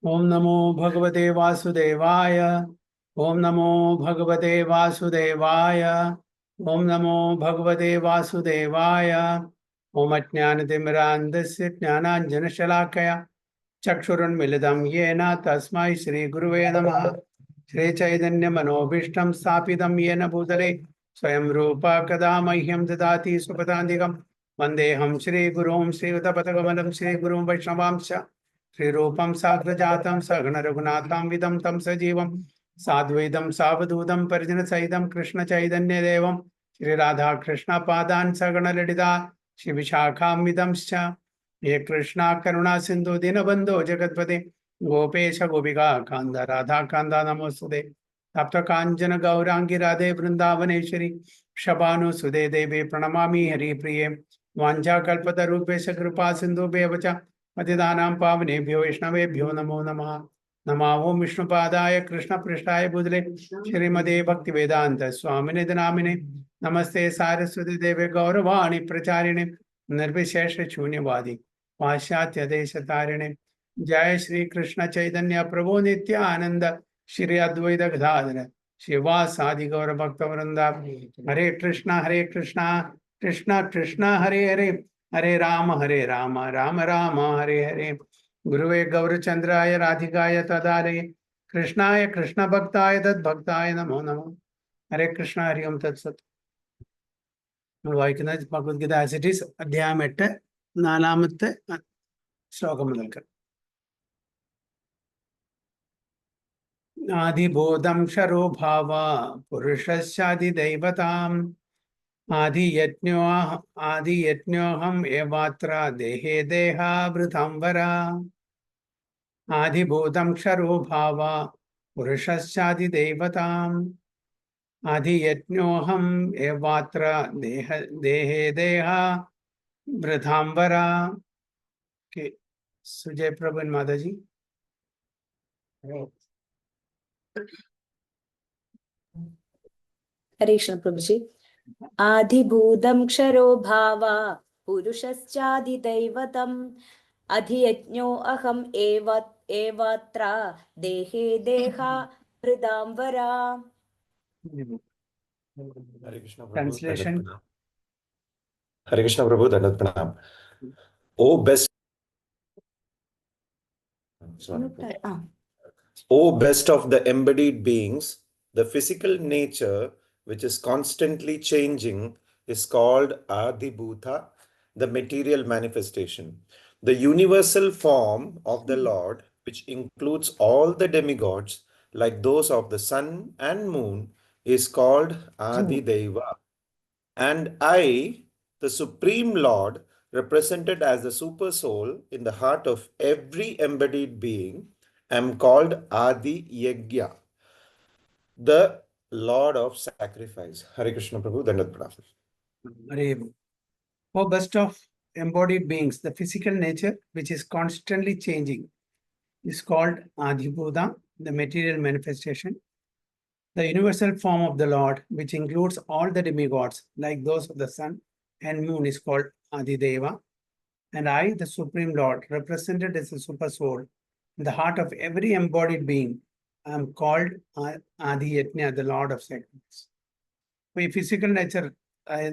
ओम नमो भगवते वासुदेवाय। ओम नमो भगवते वासुदेवाय। ओम नमो भगवते वासुदेवाय। ओम अज्ञानतिमिरान्धस्य ज्ञानाञ्जनशलाकया चक्षुरुन्मिलितं येन तस्मै श्रीगुरुवे नमः। श्रीचैतन्यमनोभीष्टं स्थापितं येन भूतले स्वयं रूपा कदा मह्यं ददाति सुपदान्तिकं वन्देऽहं श्रीगुरुं श्रीयुतपदकमलं श्रीगुरुं वैष्णवांश्च श्रीरूपं साग्रजातं सगण रघुनाथां विदं तं सजीवं साद्वैतं सावधूतं परिजनसहितं कृष्णचैतन्यदेवं श्रीराधाकृष्णपादान् सगण ललिता श्रीविशाखां विदंश्च हे कृष्णा करुणा सिंधु दीनबंधो जगतपते गोपेश गोपिका कांद राधा कांदा नमोस्तुते तप्त कांचन गौरांगी राधे वृंदावनेश्वरी शबानुसुदे देवी प्रणमामि हरिप्रिये वाञ्छाकल्पतरुभ्यश्च कृपा सिन्धुभ्येव च पतितानां पावनेभ्यो वैष्णवेभ्यो नमो नमः। नमः ओं विष्णुपादाय कृष्णपृष्ठाय भूतले श्रीमते भक्तिवेदान्त स्वामिने नामिने नमस्ते सारस्वती देवे गौरवाणी प्रचारिणे निर्विशेष शून्यवादी पाश्चात्य देश तारिणे। जय श्री कृष्ण चैतन्य प्रभु नित्यानंद श्री अद्वैत गदाधर शिवासादि गौर भक्त वृंदा। हरे कृष्णा कृष्णा कृष्णा हरे हरे हरे राम राम राम हरे हरे। गुरुवे गौरचंद्राय राधिकाय तदारे कृष्णाय कृष्ण भक्ताय तद्भक्ताय नमो नमः। हरे कृष्णा हरि ओम तत्सत। വായിക്കുന്ന ഭഗവത്ഗീത ആസ് ഇറ്റ് ഈസ് അധ്യായം 8 നാലാമത്തെ ശ്ലോകം മുതൽക്ക്. ആദിബോധം ക്ഷരോ ഭാവ പുരുഷസ്യാദിദൈവതാം ആദിയജ്ഞോഹം ഏവാത്ര ദേഹേ ദേഹാവൃതം വര. ആദിബോധം ക്ഷരോ ഭാവ പുരുഷസ്യാദിദൈവതാം ആദിയജ്ഞോഹം ഏവാത്ര ദേഹേ ദേഹാവൃതം വര. सुजय प्रभु माता जी। हरे कृष्ण प्रभु जी। आदिभूतं क्षरो भावा पुरुषश्चादिदैवतम् अधियज्ञो अहम् एवत्र देहे देहावृतां वरा. Translation. Hare Krishna Prabhu, Dandat Pranam. Oh best of the embodied beings, the physical nature which is constantly changing is called Adibhuta, the material manifestation. The universal form of the Lord, which includes all the demigods like those of the sun and moon, is called Adideva. And I, the Supreme Lord, represented as the super soul in the heart of every embodied being, am called Adi Yagya, the Lord of sacrifice. Hare Krishna Prabhu, Dandat Pranam. Oh, best of embodied beings, the physical nature which is constantly changing is called Adibhuta, the material manifestation. The universal form of the Lord, which includes all the demigods like those of the sun and moon, is called Adideva. And I, the Supreme Lord, represented as a super soul in the heart of every embodied being, I am called Adiyajna, the Lord of sacrifice. So, physical nature,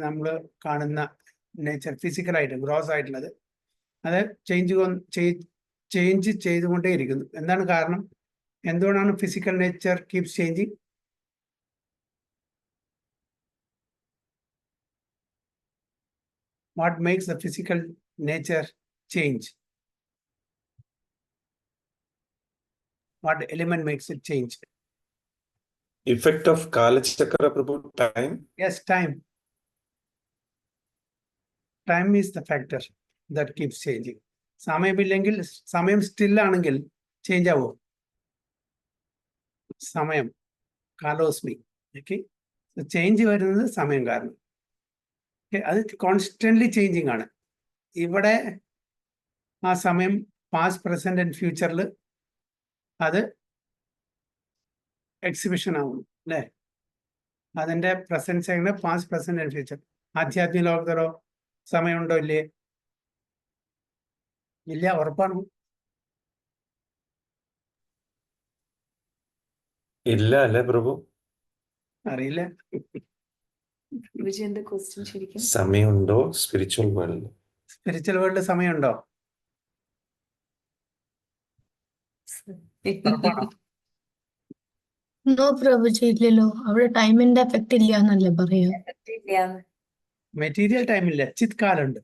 നമ്മൾ കാണുന്ന nature ഫിസിക്കലായിട്ട് gross ആയിട്ടുള്ളത് അത് change ചെയ്തുകൊണ്ടേ ഇരിക്കുന്നു. എന്താണ് കാരണം? എന്തുകൊണ്ടാണ് physical nature keeps changing? What makes the physical nature change? What element makes it change? Effect of Kala Chakra Prabhu, time? Yes, time. Time is the factor that keeps changing. സമയമില്ലെങ്കിൽ സമയം still ആണെങ്കിൽ change ആവോ? സമയം കാലോസ്മി. Okay, change വരുന്നത് സമയം കാരണം. അത് constantly changing ആണ്. ഇവിടെ ആ സമയം പാസ്റ്റ് പ്രസന്റ് ആൻഡ് ഫ്യൂച്ചറിൽ അത് എക്സിബിഷൻ ആവുന്നു അല്ലേ? അതിൻ്റെ പ്രസൻസ് എങ്ങനെ പാസ്റ്റ് പ്രസന്റ് ആൻഡ് ഫ്യൂച്ചർ. ആധ്യാത്മിക ലോകത്തിലോ സമയമുണ്ടോ ഇല്ലേ? ഇല്ല, ഉറപ്പാണ്. ഇല്ല അല്ലേ പ്രഭു? അറിയില്ല. വിജയന്റെ ക്വസ്റ്റ്യൻ ശരിക്കും സമയമുണ്ടോ സ്പിരിച്വൽ വേൾഡ്? സ്പിരിച്വൽ വേൾഡ് സമയമുണ്ടോ? ഉറപ്പാണോ? നോ പ്രഭുജി, ഇല്ലല്ലോ. അവിടെ ടൈമിന്റെ എഫക്റ്റ് ഇല്ല എന്നല്ലേ പറയാ. മെറ്റീരിയൽ ടൈമില്ല, ചിത് കാലുണ്ട്.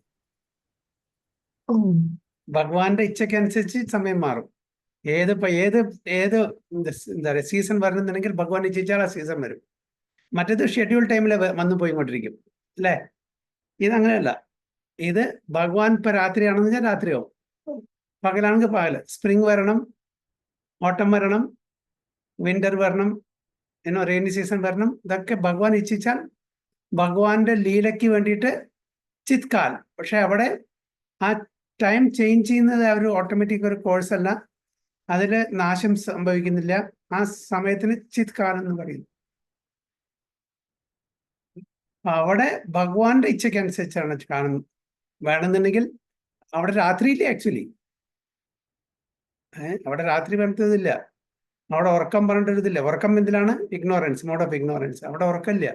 ഓ, ഭഗവാന്റെ ഇച്ഛയ്ക്കനുസരിച്ച് സമയം മാറും. ഏത് ഏത് ഏത് എന്താ പറയുക സീസൺ വരണമെന്നുണ്ടെങ്കിൽ ഭഗവാൻ ഇച്ഛിച്ചാൽ ആ സീസൺ വരും. മറ്റേത് ഷെഡ്യൂൾ ടൈമിൽ വന്നു പോയിക്കൊണ്ടിരിക്കും അല്ലേ? ഇതങ്ങനെയല്ല. ഇത് ഭഗവാൻ ഇപ്പൊ രാത്രിയാണെന്ന് വെച്ചാൽ രാത്രിയാവും, പകലാണെങ്കിൽ പകല്. സ്പ്രിംഗ് വരണം, ഓട്ടം വരണം, വിന്റർ വരണം, റെയിനി സീസൺ വരണം. ഇതൊക്കെ ഭഗവാൻ ഇച്ഛിച്ചാൽ ഭഗവാന്റെ ലീലയ്ക്ക് വേണ്ടിയിട്ട് ചിത്കാൽ. പക്ഷെ അവിടെ ആ ടൈം ചേഞ്ച് ചെയ്യുന്നത് ഒരു ഓട്ടോമാറ്റിക് ഒരു കോഴ്സ് അല്ല, അതിൽ നാശം സംഭവിക്കുന്നില്ല. ആ സമയത്തിന് ചിത്കാൽ എന്ന് പറയുന്നു. അവിടെ ഭഗവാന്റെ ഇച്ഛയ്ക്കനുസരിച്ചാണ് കാണുന്നത്. വേണമെന്നുണ്ടെങ്കിൽ അവിടെ രാത്രിയില്ലേ ആക്ച്വലി, അവിടെ രാത്രി പറഞ്ഞതില്ല. അവിടെ ഉറക്കം പറഞ്ഞിട്ടൊരിതില്ല. ഉറക്കം എന്തിലാണ്? Ignorance, mode of ignorance. അവിടെ ഉറക്കമില്ല.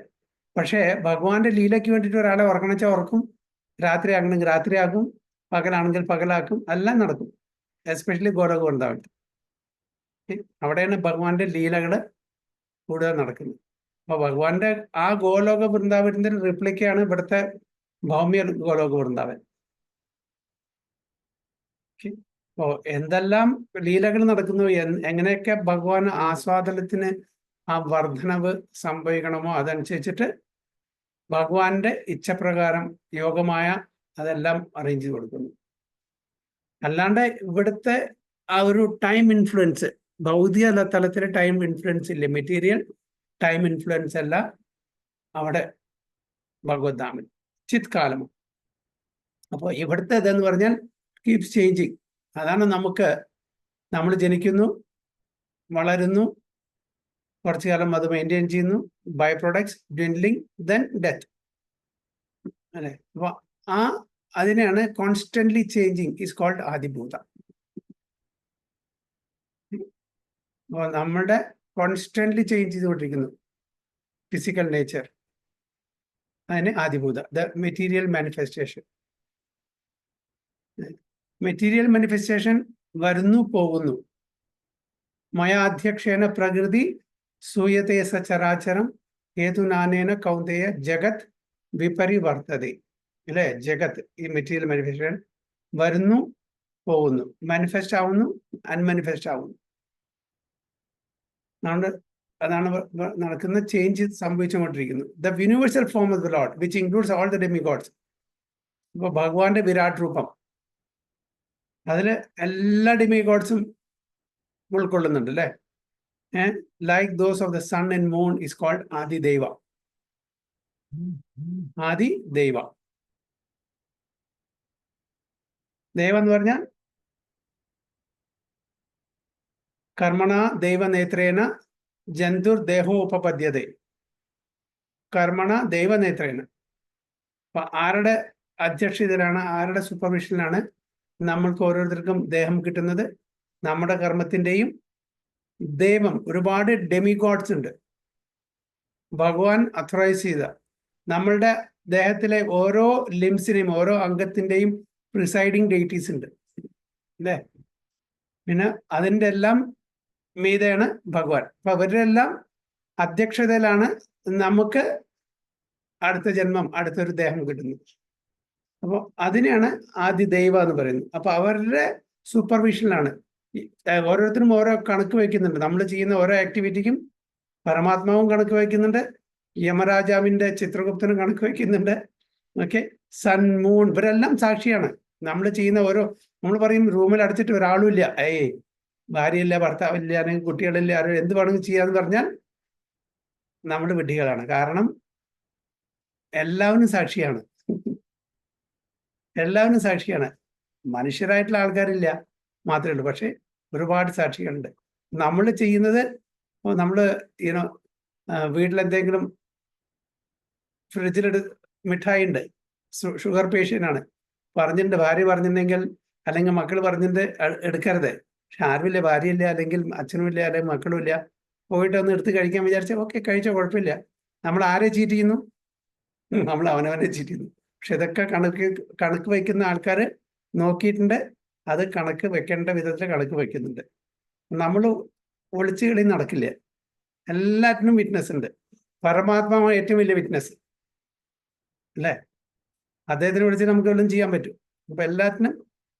പക്ഷേ ഭഗവാന്റെ ലീലയ്ക്ക് വേണ്ടിയിട്ട് ഒരാളെ ഉറക്കണം വെച്ചാൽ ഉറക്കും, രാത്രി ആകണമെങ്കിൽ രാത്രിയാക്കും, പകലാണെങ്കിൽ പകലാക്കും, എല്ലാം നടക്കും. എസ്പെഷ്യലി ഗോലോക വൃന്ദാവൻ. അവിടെയാണ് ഭഗവാന്റെ ലീലകൾ കൂടുതൽ നടക്കുന്നത്. അപ്പൊ ഭഗവാന്റെ ആ ഗോലോക വൃന്ദാവനത്തിന്റെ റിപ്ലിക്കാണ് ഇവിടുത്തെ ഭൗമ്യ ഗോലോക വൃന്ദാവൻ. അപ്പോ എന്തെല്ലാം ലീലകൾ നടക്കുന്നു, എങ്ങനെയൊക്കെ ഭഗവാൻ ആസ്വാദനത്തിന് ആ വർധനവ് സംഭവിക്കണമോ അതനുസരിച്ചിട്ട് ഭഗവാന്റെ ഇച്ഛപ്രകാരം യോഗമായ അതെല്ലാം അറേഞ്ച് ചെയ്ത് കൊടുക്കുന്നു. അല്ലാണ്ട് ഇവിടുത്തെ ആ ഒരു ടൈം ഇൻഫ്ലുവൻസ്, ഭൗതിക തലത്തിലെ ടൈം ഇൻഫ്ലുവൻസ് ഇല്ല. മെറ്റീരിയൽ ടൈം ഇൻഫ്ലുവൻസ് അല്ല അവിടെ ഭഗവദ്ധാമൻ, ചിത് കാലം. അപ്പോൾ ഇവിടുത്തെ ഇതെന്ന് പറഞ്ഞാൽ കീപ്സ് ചേഞ്ചിങ്. അതാണ് നമുക്ക്, നമ്മൾ ജനിക്കുന്നു, വളരുന്നു, കുറച്ചു കാലം അത് മെയിൻറ്റെയിൻ ചെയ്യുന്നു, by products, dwindling, then death അല്ലെ. അപ്പൊ അതിനെയാണ് constantly changing is called Adibhuta. അപ്പോൾ നമ്മുടെ കോൺസ്റ്റന്റ്ലി ചേഞ്ച് ചെയ്തുകൊണ്ടിരിക്കുന്നു ഫിസിക്കൽ നേച്ചർ, അതിന് Adibhuta, the material manifestation. Material manifestation വരുന്നു പോകുന്നു. മയാധ്യക്ഷേന പ്രകൃതി സൂയത്തെ സചരാചരം ഹേതുനാനേന കൗന്ദേയ ജഗത് വിപരിവർത്തതെ. അല്ലെ, ജഗത്ത് ഈ മെറ്റീരിയൽ മാനിഫെസ്റ്റേഷൻ വരുന്നു പോകുന്നു, മാനിഫെസ്റ്റ് ആവുന്നു, അൺമാനിഫെസ്റ്റ് ആവുന്നു. അതാണ് നടക്കുന്ന ചേഞ്ച് സംഭവിച്ചുകൊണ്ടിരിക്കുന്നു. The universal form of the lord which includes all the demigods. ഇപ്പൊ ഭഗവാന്റെ വിരാട് രൂപം, അതില് എല്ലാ ഡെമിഗോഡ്സും ഉൾക്കൊള്ളുന്നുണ്ട് അല്ലെ. Like those of the sun and moon is called Adidaiva. Adidaiva, ദൈവം എന്ന് പറഞ്ഞാൽ കർമ്മണ ദൈവനേത്രേന ജന്തുർ ദേഹോപപദ്യതേ. കർമ്മണ ദൈവനേത്രേന. അപ്പൊ ആരുടെ അധ്യക്ഷതയിലാണ്, ആരുടെ സൂപ്പർവിഷനിലാണ് നമ്മൾക്ക് ഓരോരുത്തർക്കും ദേഹം കിട്ടുന്നത്? നമ്മുടെ കർമ്മത്തിന്റെയും ദൈവം, ഒരുപാട് ഡെമിഗോഡ്സ് ഉണ്ട് ഭഗവാൻ അഥോറൈസ് ചെയ്ത. നമ്മളുടെ ദേഹത്തിലെ ഓരോ ലിംസിനെയും ഓരോ അംഗത്തിന്റെയും പ്രിസൈഡിങ് ഡെയിറ്റീസ് ഉണ്ട് അല്ലേ. പിന്നെ അതിൻ്റെ എല്ലാം മീതെയാണ് ഭഗവാൻ. അപ്പൊ അവരുടെ എല്ലാം അധ്യക്ഷതയിലാണ് നമുക്ക് അടുത്ത ജന്മം, അടുത്തൊരു ദേഹം കിട്ടുന്നത്. അപ്പോൾ അതിനെയാണ് ആദിദൈവ എന്ന് പറയുന്നത്. അപ്പൊ അവരുടെ സൂപ്പർവിഷനിലാണ്. ഓരോരുത്തരും ഓരോ കണക്ക് വയ്ക്കുന്നുണ്ട്. നമ്മൾ ചെയ്യുന്ന ഓരോ ആക്ടിവിറ്റിക്കും പരമാത്മാവും കണക്ക് വയ്ക്കുന്നുണ്ട്, യമരാജാവിന്റെ ചിത്രഗുപ്തനും കണക്ക് വയ്ക്കുന്നുണ്ട്. ഓക്കെ, സൺ, മൂൺ, ഇവരെല്ലാം സാക്ഷിയാണ്. നമ്മൾ ചെയ്യുന്ന ഓരോ, നമ്മൾ പറയും റൂമിൽ അടച്ചിട്ട് ഒരാളും ഇല്ല, ഭാര്യയില്ല, ഭർത്താവില്ല, അല്ലെങ്കിൽ കുട്ടികളില്ല, ആരും എന്ത് വേണമെങ്കിൽ ചെയ്യാന്ന് പറഞ്ഞാൽ നമ്മൾ വിഡ്ഢികളാണ്. കാരണം എല്ലാവരും സാക്ഷിയാണ്. എല്ലാവരും സാക്ഷിയാണ്. മനുഷ്യരായിട്ടുള്ള ആൾക്കാരില്ല മാത്രമേ ഉള്ളൂ, പക്ഷെ ഒരുപാട് സാക്ഷികളുണ്ട്. നമ്മൾ ചെയ്യുന്നത്, നമ്മൾ വീട്ടിലെന്തെങ്കിലും ഫ്രിഡ്ജിലെടു മിഠായി ഉണ്ട്, ഷുഗർ പേഷ്യൻ്റ് ആണ്, പറഞ്ഞിട്ടുണ്ട്, ഭാര്യ പറഞ്ഞിട്ടുണ്ടെങ്കിൽ അല്ലെങ്കിൽ മക്കൾ പറഞ്ഞിട്ട് എടുക്കരുത്. പക്ഷെ ആരുമില്ല, ഭാര്യയില്ല, അല്ലെങ്കിൽ അച്ഛനുമില്ല, അല്ലെങ്കിൽ മക്കളുമില്ല, പോയിട്ട് ഒന്ന് എടുത്ത് കഴിക്കാൻ വിചാരിച്ചാൽ ഓക്കെ, കഴിച്ചോ, കുഴപ്പമില്ല. നമ്മൾ ആരെ ചീറ്റ് ചെയ്യുന്നു? നമ്മൾ അവനവനെ ചീറ്റ് ചെയ്യുന്നു. പക്ഷെ ഇതൊക്കെ കണക്ക് വയ്ക്കുന്ന ആൾക്കാർ നോക്കിയിട്ടുണ്ട്, അത് കണക്ക് വെക്കേണ്ട വിധത്തിൽ കണക്ക് വയ്ക്കുന്നുണ്ട്. നമ്മൾ ഒളിച്ചു കളി നടക്കില്ല. എല്ലാറ്റിനും വിറ്റ്നസ് ഉണ്ട്. പരമാത്മാവാണ് ഏറ്റവും വലിയ വിറ്റ്നസ് അല്ലേ? അദ്ദേഹത്തിനെ വിളിച്ച് നമുക്ക് എല്ലാം ചെയ്യാൻ പറ്റും. അപ്പൊ എല്ലാത്തിനും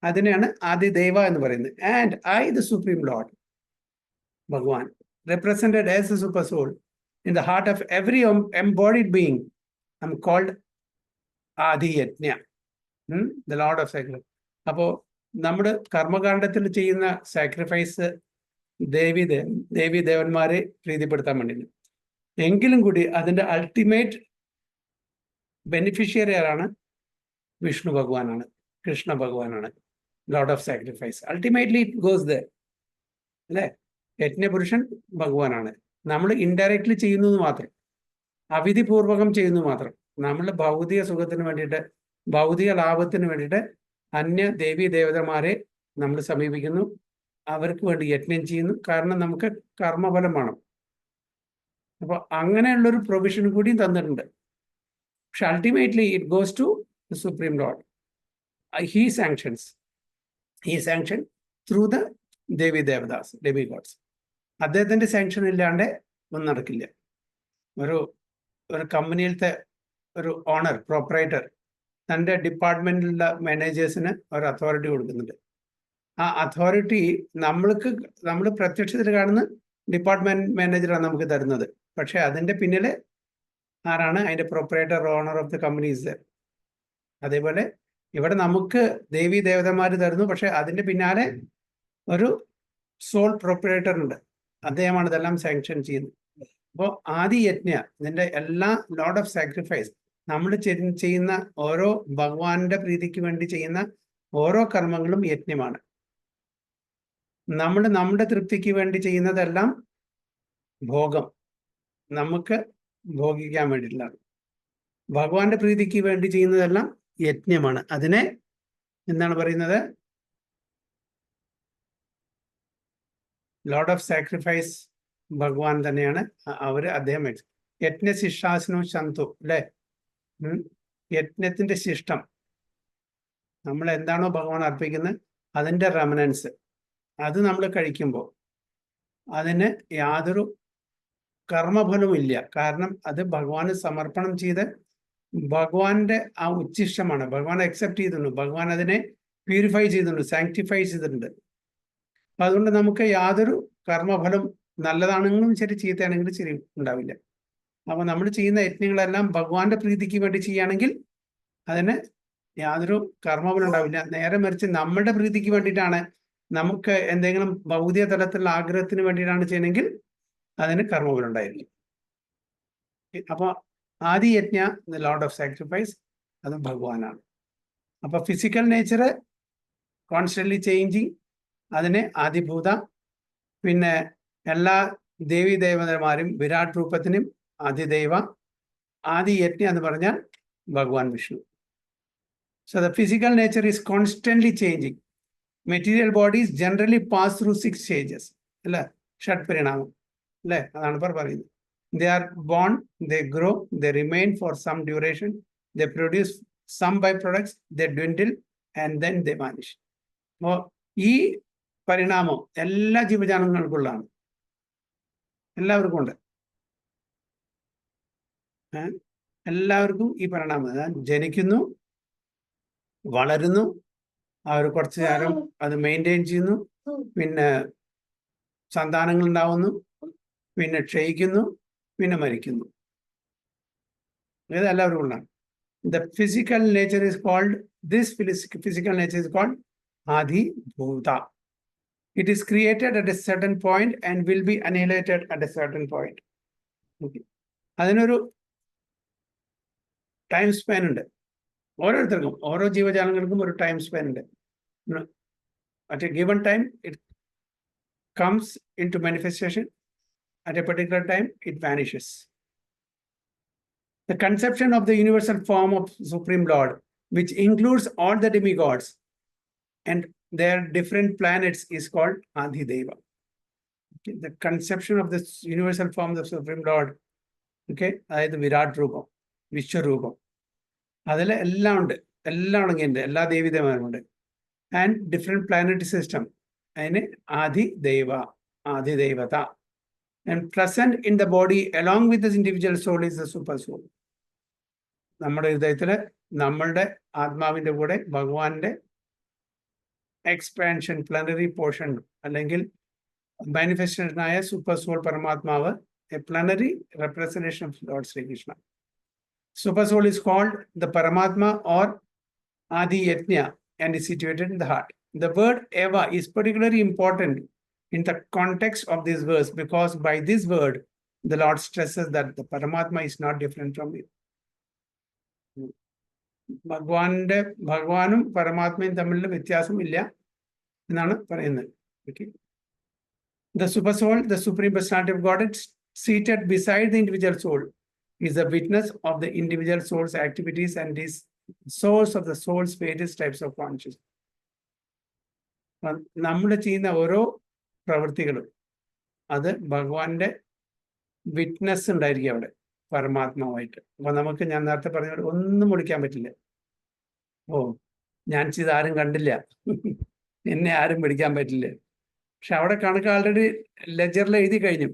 അതിനെയാണ് ആദിദൈവ എന്ന് പറയുന്നത്. And I the supreme Lord ഭഗവാൻ represented as the super soul in the heart of every embodied being. I'm called Adi Yajna, the Lord of Sacrifice. അപ്പോൾ നമ്മുടെ കർമ്മകാണ്ഡത്തിൽ ചെയ്യുന്ന സാക്രിഫൈസ് ദേവി ദേവന്മാരെ പ്രീതിപ്പെടുത്താൻ വേണ്ടിയിട്ട്, എങ്കിലും കൂടി അതിൻ്റെ അൾട്ടിമേറ്റ് ബെനിഫിഷ്യറി ആരാണ്? വിഷ്ണു ഭഗവാനാണ്, കൃഷ്ണ ഭഗവാനാണ്, Lord of sacrifice. Ultimately it goes there അല്ലേ? യജ്ഞപുരുഷൻ ഭഗവാനാണ്. നമ്മൾ ഇൻഡയറക്ട്ലി ചെയ്യുന്നത് മാത്രം, അവിധിപൂർവകം ചെയ്യുന്നത് മാത്രം. നമ്മൾ ഭൗതിക സുഖത്തിന് വേണ്ടിയിട്ട്, ഭൗതിക ലാഭത്തിന് വേണ്ടിയിട്ട് അന്യ ദേവീ ദേവതമാരെ നമ്മൾ സമീപിക്കുന്നു, അവർക്ക് വേണ്ടി യജ്ഞം ചെയ്യുന്നു. കാരണം നമുക്ക് കർമ്മഫലം വേണം. അപ്പോൾ അങ്ങനെയുള്ളൊരു പ്രൊവിഷൻ കൂടി തന്നിട്ടുണ്ട്. പക്ഷെ ultimately it goes to the supreme lord. He sanctions through the ദേവി ദേവദാസ്, ഡെമി ഗോഡ്സ്. അദ്ദേഹത്തിൻ്റെ സാങ്ഷൻ ഇല്ലാണ്ട് ഒന്നും നടക്കില്ല. ഒരു കമ്പനിയിലത്തെ ഒരു ഓണർ, പ്രൊപ്പറേറ്റർ തൻ്റെ ഡിപ്പാർട്ട്മെൻറ്റിലുള്ള മാനേജേഴ്സിന് ഒരു അതോറിറ്റി കൊടുക്കുന്നുണ്ട്. ആ അതോറിറ്റി നമ്മൾ പ്രത്യക്ഷത്തിൽ കാണുന്ന ഡിപ്പാർട്ട്മെന്റ് മാനേജറാണ് നമുക്ക് തരുന്നത്. പക്ഷെ അതിൻ്റെ പിന്നിൽ ആരാണ്? അതിൻ്റെ proprietor, owner of the companies. അതേപോലെ ഇവിടെ നമുക്ക് ദേവി ദേവതന്മാർ തരുന്നു, പക്ഷെ അതിൻ്റെ പിന്നാലെ ഒരു സോൾ പ്രൊപ്പറേറ്റർ ഉണ്ട്, അദ്ദേഹമാണ് ഇതെല്ലാം സാങ്ഷൻ ചെയ്യുന്നത്. അപ്പോൾ ആദി യജ്ഞ, ഇതിൻ്റെ എല്ലാ ലോർഡ് ഓഫ് സാക്രിഫൈസ്, നമ്മൾ ചെയ്യുന്ന ഓരോ ഭഗവാന്റെ പ്രീതിക്ക് വേണ്ടി ചെയ്യുന്ന ഓരോ കർമ്മങ്ങളും യജ്ഞമാണ്. നമ്മുടെ തൃപ്തിക്ക് വേണ്ടി ചെയ്യുന്നതെല്ലാം ഭോഗം, നമുക്ക് ഭോഗിക്കാൻ വേണ്ടിയിട്ടുള്ളതാണ്. ഭഗവാന്റെ പ്രീതിക്ക് വേണ്ടി ചെയ്യുന്നതെല്ലാം യജ്ഞമാണ്. അതിനെ എന്താണ് പറയുന്നത്? ലോർഡ് ഓഫ് സാക്രിഫൈസ് ഭഗവാൻ തന്നെയാണ്. അദ്ദേഹം യജ്ഞശിഷ്ടാസനോ ശന്തു അല്ലേ? യജ്ഞത്തിന്റെ ശിഷ്ടം, നമ്മൾ എന്താണോ ഭഗവാൻ അർപ്പിക്കുന്നത് അതിൻ്റെ റെമനൻസ്, അത് നമ്മൾ കഴിക്കുമ്പോൾ അതിന് യാതൊരു കർമ്മഫലവും ഇല്ല. കാരണം അത് ഭഗവാന് സമർപ്പണം ചെയ്ത് ഭഗവാന്റെ ആ ഉച്ഛിഷ്ടമാണ്. ഭഗവാൻ അക്സെപ്റ്റ് ചെയ്തിട്ടുണ്ട്, ഭഗവാൻ അതിനെ പ്യൂരിഫൈ ചെയ്തിട്ടുണ്ട്, സാങ്ക്ടിഫൈ ചെയ്തിട്ടുണ്ട്. അപ്പം അതുകൊണ്ട് നമുക്ക് യാതൊരു കർമ്മഫലം, നല്ലതാണെങ്കിലും ശരി ചീത്തയാണെങ്കിലും ശരി, ഉണ്ടാവില്ല. അപ്പോൾ നമ്മൾ ചെയ്യുന്ന യജ്ഞങ്ങളെല്ലാം ഭഗവാന്റെ പ്രീതിക്ക് വേണ്ടി ചെയ്യുകയാണെങ്കിൽ അതിന് യാതൊരു കർമ്മഫലം ഉണ്ടാവില്ല. നേരെ മറിച്ച് നമ്മുടെ പ്രീതിക്ക് വേണ്ടിയിട്ടാണ്, നമുക്ക് എന്തെങ്കിലും ഭൗതിക തലത്തിലുള്ള ആഗ്രഹത്തിന് വേണ്ടിയിട്ടാണ് ചെയ്യണമെങ്കിൽ അതിന് കർമ്മഫലം ഉണ്ടായിരിക്കും. അപ്പോൾ ആദി യജ്ഞ, ലോർഡ് ഓഫ് സാക്രിഫൈസ്, അത് ഭഗവാനാണ്. അപ്പോൾ ഫിസിക്കൽ നേച്ചർ കോൺസ്റ്റന്റ്ലി ചേഞ്ചിങ്, അതിനെ ആദിഭൂത. പിന്നെ എല്ലാ ദേവീ ദേവതമാരും വിരാട് രൂപത്തിനും ആദിദൈവ. ആദി യജ്ഞ എന്ന് പറഞ്ഞാൽ ഭഗവാൻ Vishnu. So the physical nature is constantly changing. Material bodies generally pass through 6 stages അല്ലേ? ഷഡ് പരിണാമം അല്ലേ? അതാണ് ഇപ്പോൾ പറയുന്നത്. They are born, they grow, they remain for some duration, they produce some byproducts, they dwindle, and then they vanish. അപ്പോൾ ഈ പരിണാമം എല്ലാ ജീവജാലങ്ങൾക്കുള്ളതാണ്, എല്ലാവർക്കും ഉണ്ട്. എല്ലാവർക്കും ഈ പരിണാമം, ജനിക്കുന്നു, വളരുന്നു, അവർ കുറച്ച് നേരം അത് മെയിൻറ്റെയിൻ ചെയ്യുന്നു, പിന്നെ സന്താനങ്ങൾ ഉണ്ടാവുന്നു, പിന്നെ ക്ഷയിക്കുന്നു, പിന്നെ മരിക്കുന്നു. ഇത് എല്ലാവർക്കും ഉണ്ടാകും. The physical nature is called, this physical nature is called Adibhuta. It is created at a certain point and will be annihilated at a certain point. അതിനൊരു ടൈം സ്പാൻ ഉണ്ട്. ഓരോരുത്തർക്കും, ഓരോ ജീവജാലങ്ങൾക്കും ഒരു ടൈം സ്പാൻ ഉണ്ട്. At a given time it comes in to manifestation. At a particular time, it vanishes. The conception of the universal form of Supreme Lord, which includes all the demigods and their different planets, is called Adhideva. The conception of this universal form of the Supreme Lord, okay, അതായത് വിരാട് രൂപം, വിശ്വരൂപം, അതിൽ എല്ലാം ഉണ്ട്, എല്ലാം അടങ്ങിയിട്ടുണ്ട്, എല്ലാ ദേവീദേവന്മാരുണ്ട്. And different planetary system, അതിന് ആദിദൈവത. And present in the body along with this individual soul is the super soul. നമ്മുടെ ഹൃദയത്തില് നമ്മളുടെ ആത്മാവിന്റെ കൂടെ ഭഗവാന്റെ എക്സ്പാൻഷൻ പ്ലാനറി പോർഷൻ അല്ലെങ്കിൽ മാനിഫെസ്റ്റേഷനായ സൂപ്പർ സോൾ പരമാത്മാവ്, a plenary representation of lord Shrikrishna. Super soul is called the Paramatma or Adi Yajna and is situated in the heart. The word Eva is particularly important in the context of this verse because by this word the Lord stresses that the Paramatma is not different from you. ഭഗവാനും പരമാത്മയും തമ്മിലുള്ള വ്യത്യാസമില്ല എന്നാണ് പറയുന്നത്. Okay. The super soul, the supreme personality of God, seated beside the individual soul, is a witness of the individual soul's activities and is source of the soul's various types of consciousness. നമ്മൾ ചെയ്യുന്ന ഓരോ പ്രവൃത്തികളും അത് ഭഗവാന്റെ witness ഉണ്ടായിരിക്കും അവിടെ പരമാത്മാവായിട്ട്. അപ്പൊ നമുക്ക് ഞാൻ നേരത്തെ പറഞ്ഞ ഒന്നും മുടിക്കാൻ പറ്റില്ല. ഓ, ഞാൻ ചെയ്ത് ആരും കണ്ടില്ല, എന്നെ ആരും പിടിക്കാൻ പറ്റില്ല. പക്ഷെ അവിടെ കണക്ക് ആൾറെഡി ലെജറിൽ എഴുതി കഴിഞ്ഞു,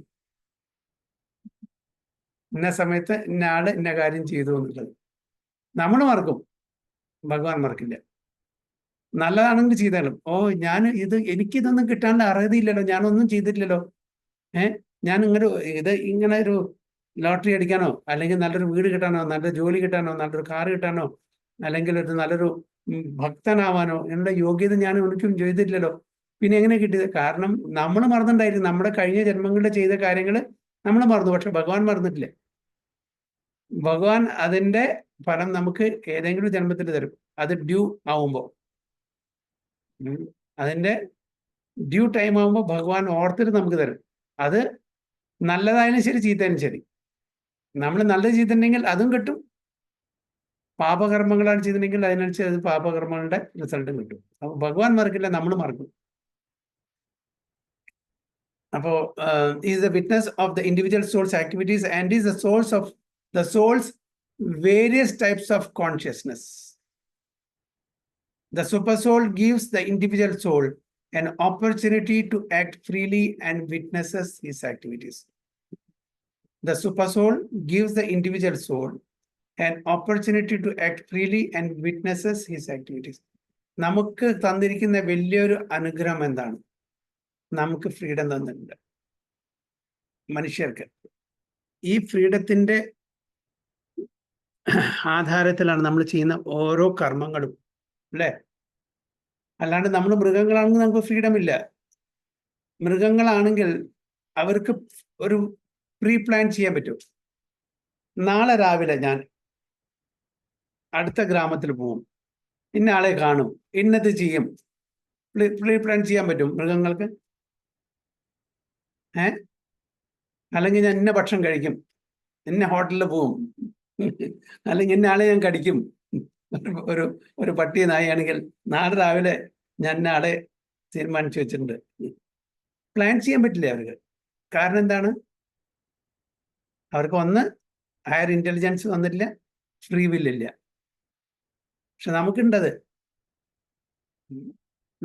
ഇന്ന സമയത്ത് ഇന്ന ആള് ഇന്ന കാര്യം ചെയ്തു എന്നുള്ളത്. നമ്മൾ മറക്കും, ഭഗവാൻ മറക്കില്ല. നല്ലതാണെങ്കിൽ ചെയ്താലും, ഓ ഞാൻ എനിക്കിതൊന്നും കിട്ടാണ്ട് അർഹതയില്ലല്ലോ, ഞാനൊന്നും ചെയ്തിട്ടില്ലല്ലോ, ഞാൻ ഇങ്ങനെ ഒരു ലോട്ടറി അടിക്കാനോ അല്ലെങ്കിൽ നല്ലൊരു വീട് കിട്ടാനോ നല്ലൊരു ജോലി കിട്ടാനോ നല്ലൊരു കാർ കിട്ടാനോ അല്ലെങ്കിൽ നല്ലൊരു ഭക്തനാവാനോ എന്നുള്ള യോഗ്യത ഞാൻ ഒരിക്കലും ചെയ്തിട്ടില്ലല്ലോ, പിന്നെ എങ്ങനെ കിട്ടിയത്? കാരണം നമ്മൾ മറന്നിട്ടുണ്ടായിരുന്നു, നമ്മുടെ കഴിഞ്ഞ ജന്മങ്ങളിൽ ചെയ്ത കാര്യങ്ങൾ നമ്മൾ മറന്നു, പക്ഷെ ഭഗവാൻ മറന്നിട്ടില്ല. ഭഗവാൻ അതിന്റെ ഫലം നമുക്ക് ഏതെങ്കിലും ജന്മത്തിൽ തരും. അത് ഡ്യൂ ആവുമ്പോൾ, അതിന്റെ ഡ്യൂ ടൈം ആകുമ്പോൾ ഭഗവാൻ ഓർത്തിട്ട് നമുക്ക് തരും. അത് നല്ലതായാലും ശരി ചീത്തയായാലും ശരി. നമ്മൾ നല്ലത് ചെയ്തിട്ടുണ്ടെങ്കിൽ അതും കിട്ടും, പാപകർമ്മങ്ങളാണ് ചെയ്തിട്ടുണ്ടെങ്കിൽ അതിനനുസരിച്ച് പാപകർമ്മങ്ങളുടെ റിസൾട്ടും കിട്ടും. അപ്പൊ ഭഗവാൻ മറക്കില്ല, നമ്മൾ മറക്കും. അപ്പോ is the witness of the individual souls activities and is the source of the souls various types of consciousness. The super soul gives the individual soul an opportunity to act freely and witnesses his activities. The super soul gives the individual soul an opportunity to act freely and witnesses his activities. നമുക്ക് തന്നിരിക്കുന്ന വലിയൊരു അനുഗ്രഹം എന്താണ്? നമുക്ക് freedom തന്നിട്ടുണ്ട് മനുഷ്യർക്ക്. ഈ ഫ്രീഡത്തിന്റെ ആധാരത്തിലാണ് നമ്മൾ ചെയ്യുന്ന ഓരോ കർമ്മങ്ങളും, അല്ലേ? അല്ലാണ്ട് നമ്മൾ മൃഗങ്ങളാണെങ്കിൽ നമുക്ക് ഫ്രീഡം ഇല്ല. മൃഗങ്ങളാണെങ്കിൽ അവർക്ക് ഒരു പ്രീ പ്ലാൻ ചെയ്യാൻ പറ്റും. നാളെ രാവിലെ ഞാൻ അടുത്ത ഗ്രാമത്തിൽ പോകും, ഇന്ന ആളെ കാണും, ഇന്നത് ചെയ്യും. പ്രീ പ്ലാൻ ചെയ്യാൻ പറ്റും മൃഗങ്ങൾക്ക്? അല്ലെങ്കിൽ ഞാൻ ഇന്ന ഭക്ഷണം കഴിക്കും, ഇന്ന ഹോട്ടലിൽ പോവും, അല്ലെങ്കിൽ ഇന്ന ആളെ ഞാൻ കടിക്കും. ഒരു പട്ടി നായാണെങ്കിൽ നാളെ രാവിലെ ഞാൻ ആളെ തീരുമാനിച്ചു വെച്ചിട്ടുണ്ട്. പ്ലാൻ ചെയ്യാൻ പറ്റില്ല അവർക്ക്. കാരണം എന്താണ്? അവർക്ക് ഒന്ന് ഹയർ ഇന്റലിജൻസ് വന്നിട്ടില്ല, ഫ്രീ വില്ലില്ല. പക്ഷെ നമുക്കുണ്ടത്,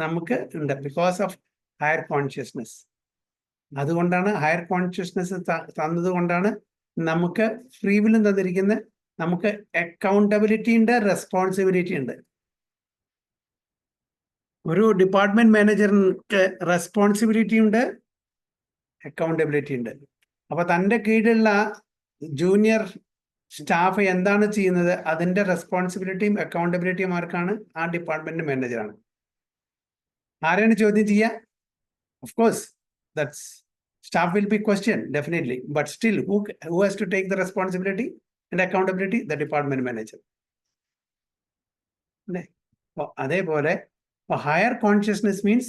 നമുക്ക് ഉണ്ട് ബിക്കോസ് ഓഫ് ഹയർ കോൺഷ്യസ്നെസ്. അതുകൊണ്ടാണ് ഹയർ കോൺഷ്യസ്നെസ് തന്നത് കൊണ്ടാണ് നമുക്ക് ഫ്രീ വില്ലും തന്നിരിക്കുന്നത്. നമുക്ക് അക്കൗണ്ടബിലിറ്റി ഉണ്ട്, റെസ്പോൺസിബിലിറ്റി ഉണ്ട്. ഒരു ഡിപ്പാർട്ട്മെന്റ് മാനേജർക്ക് റെസ്പോൺസിബിലിറ്റി ഉണ്ട്, അക്കൗണ്ടബിലിറ്റി ഉണ്ട്. അപ്പൊ തൻ്റെ കീഴിലുള്ള ജൂനിയർ സ്റ്റാഫ് എന്താണ് ചെയ്യുന്നത്, അതിന്റെ റെസ്പോൺസിബിലിറ്റിയും അക്കൗണ്ടബിലിറ്റിയും ആർക്കാണ്? ആ ഡിപ്പാർട്ട്മെന്റ് മാനേജറാണ്. ആരെയാണ് ചോദ്യം ചെയ്യുക? Of course that's staff will be questioned definitely, but still who has to take the responsibility and accountability? The department manager. അതേപോലെ higher consciousness means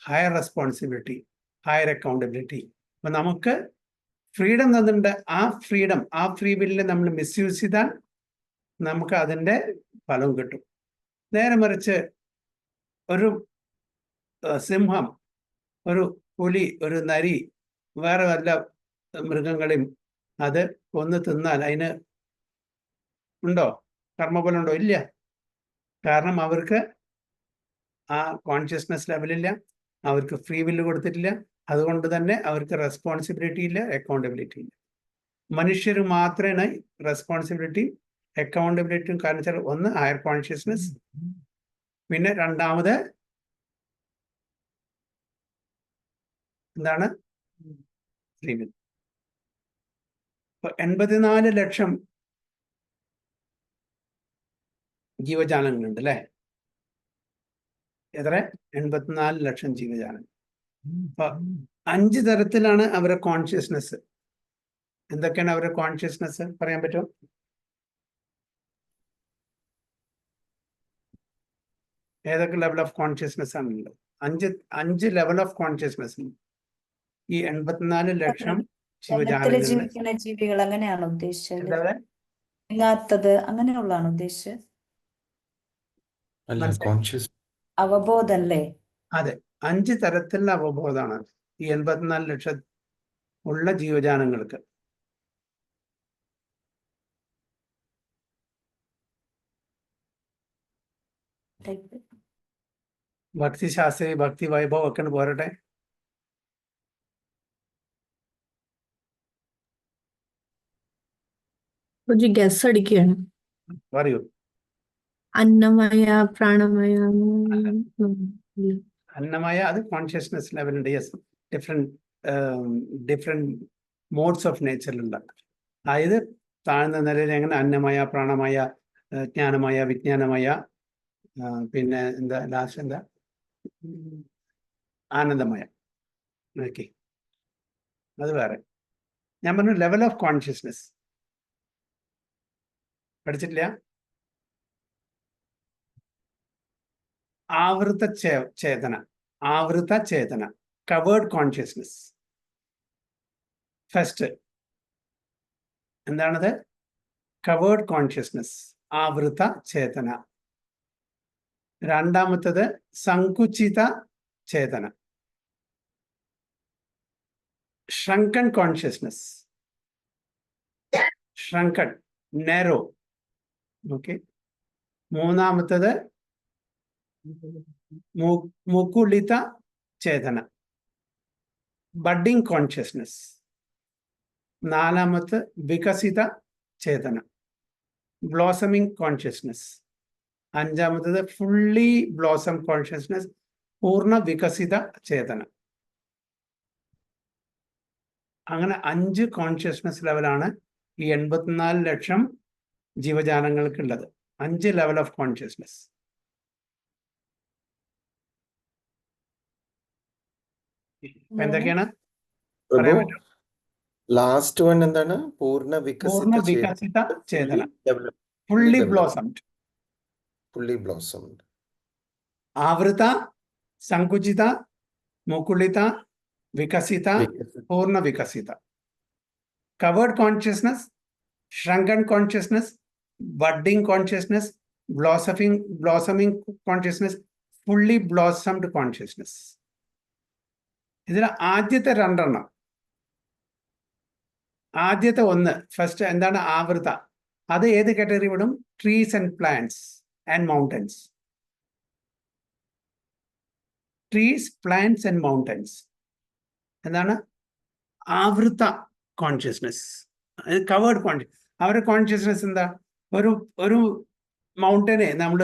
higher responsibility, higher accountability. അപ്പൊ നമുക്ക് ഫ്രീഡം തന്നിട്ടുണ്ട്. ആ ഫ്രീഡം, ആ ഫ്രീ വില്ലിനെ നമ്മൾ misuse ചെയ്താൽ നമുക്ക് അതിൻ്റെ ഫലം കിട്ടും. നേരെ മറിച്ച് ഒരു സിംഹം ഒരു പുലി, ഒരു നരി, വേറെ വല്ല മൃഗങ്ങളെയും അത് കൊന്ന് തിന്നാൽ അതിന് ഉണ്ടോ? കർമ്മഫലം ഉണ്ടോ? ഇല്ല. കാരണം അവർക്ക് ആ കോൺഷ്യസ്നെസ് ലെവലില്ല, അവർക്ക് ഫ്രീ വില്ല് കൊടുത്തിട്ടില്ല. അതുകൊണ്ട് തന്നെ അവർക്ക് റെസ്പോൺസിബിലിറ്റി ഇല്ല, അക്കൗണ്ടബിലിറ്റി ഇല്ല. മനുഷ്യർ മാത്രമാണ് റെസ്പോൺസിബിലിറ്റി അക്കൗണ്ടബിലിറ്റിയും. കാരണം വെച്ചാൽ ഒന്ന് ഹയർ കോൺഷ്യസ്നെസ്, പിന്നെ രണ്ടാമത് എന്താണ്? Free will. 84 ലക്ഷം ജീവജാലങ്ങളുണ്ട് അല്ലേ? എത്ര? 84 ലക്ഷം ജീവജാലങ്ങൾ. അപ്പൊ 5 തരത്തിലാണ് അവരുടെ കോൺഷ്യസ്നെസ്. എന്തൊക്കെയാണ് അവരുടെ കോൺഷ്യസ്നെസ് പറയാൻ പറ്റുമോ? ഏതൊക്കെ ലെവൽ ഓഫ് കോൺഷ്യസ്നെസ് ആണുള്ളത്? 5 ലെവൽ ഓഫ് കോൺഷ്യസ്നെസ്. ഈ 84 ലക്ഷം ജലത്തില് ജീവജാലങ്ങളിൽ ജീവിക്കുന്ന ജീവികൾ അങ്ങനെയാണോ ഉദ്ദേശിച്ചത്? എന്താ ഇങ്ങാത്തത് അങ്ങനെയുള്ളതാണോ ഉദ്ദേശിച്ചത്? അല്ല, കോൺഷ്യസ് അവബോധം അല്ലേ? അതെ, 5 തരത്തിലുള്ള അവബോധമാണ് ഈ 84 ലക്ഷം ഉള്ള ജീവജാലങ്ങൾക്ക്. ഭക്തിശാസ്ത്രി, ഭക്തി വൈഭവം ഒക്കെ പോരട്ടെ. ഒരു ഗസ് അടിക്കുകയാണ്. പറയൂ. അന്നമയ, പ്രാണമയ. അന്നമയ അത് കോൺഷ്യസ്നെസ് ലെവലുണ്ട്. യെസ്, ഡിഫറെന്റ് മോഡ്സ് ഓഫ് നേച്ചറിലുണ്ട്. അതായത് താഴ്ന്ന നിലയിൽ എങ്ങനെ അന്നമയ, പ്രാണമയ, ജ്ഞാനമയ, വിജ്ഞാനമയ, പിന്നെ എന്താ ലാസ്റ്റ് എന്താ? ആനന്ദമയ. ഓക്കെ, അത് വേറെ. ഞാൻ പറഞ്ഞു ലെവൽ ഓഫ് കോൺഷ്യസ്നെസ് പഠിച്ചിട്ടില്ല. ആവൃത ചേതന, ആവൃത ചേതന, കവേർഡ് കോൺഷ്യസ്നെസ്. ഫസ്റ്റ് എന്താണത്? കവേർഡ് കോൺഷ്യസ്നെസ്, ആവൃത ചേതന. രണ്ടാമത്തത് സങ്കുചിത ചേതന, shrunken consciousness, shrunken, narrow. Okay. മൂന്നാമത്തത് മുകുളിത ചേതന, ബഡ്ഡിംഗ് കോൺഷ്യസ്നെസ്. നാലാമത്തെ വികസിത ചേതന, ബ്ലോസമിംഗ് കോൺഷ്യസ്നെസ്. അഞ്ചാമത്തത് ഫുള്ളി ബ്ലോസം കോൺഷ്യസ്നെസ്, പൂർണ്ണ വികസിത ചേതന. അങ്ങനെ 5 കോൺഷ്യസ്നെസ് ലെവലാണ് ഈ 84 ലക്ഷം ജീവജാലങ്ങൾക്കുള്ളത്. 5 ലെവൽ ഓഫ് കോൺഷ്യസ്നെസ്. എന്തൊക്കെയാണ് പറയാൻ പ്രഭു, പറ്റും? ലാസ്റ്റ് വൺ എന്താണ്? പൂർണ്ണ പൂർണ്ണ വികസിത വികസിത ചേതന, ചേതന, ഫുള്ളി ബ്ലോസംഡ്. Fully blossomed. ആവൃത, സങ്കുചിത, മുകുളിത, വികസിത, പൂർണ്ണ വികസിത. Covered consciousness, shrunken consciousness, budding consciousness, blossoming consciousness, fully blossomed consciousness. ഇതിൽ ആദ്യത്തെ 2 എണ്ണം, ആദ്യത്തെ ഒന്ന് ഫസ്റ്റ് എന്താണ്? ആവൃത. അത് ഏത് കാറ്റഗറി വിടും? Trees and plants and mountains. Trees, plants and mountains എന്താണ്? ആവൃത കോൺഷ്യസ്നെസ്, കവേർഡ് കോൺഷ്യസ്. അവരുടെ കോൺഷ്യസ്നെസ് എന്താ? ഒരു മൗണ്ടനെ നമ്മൾ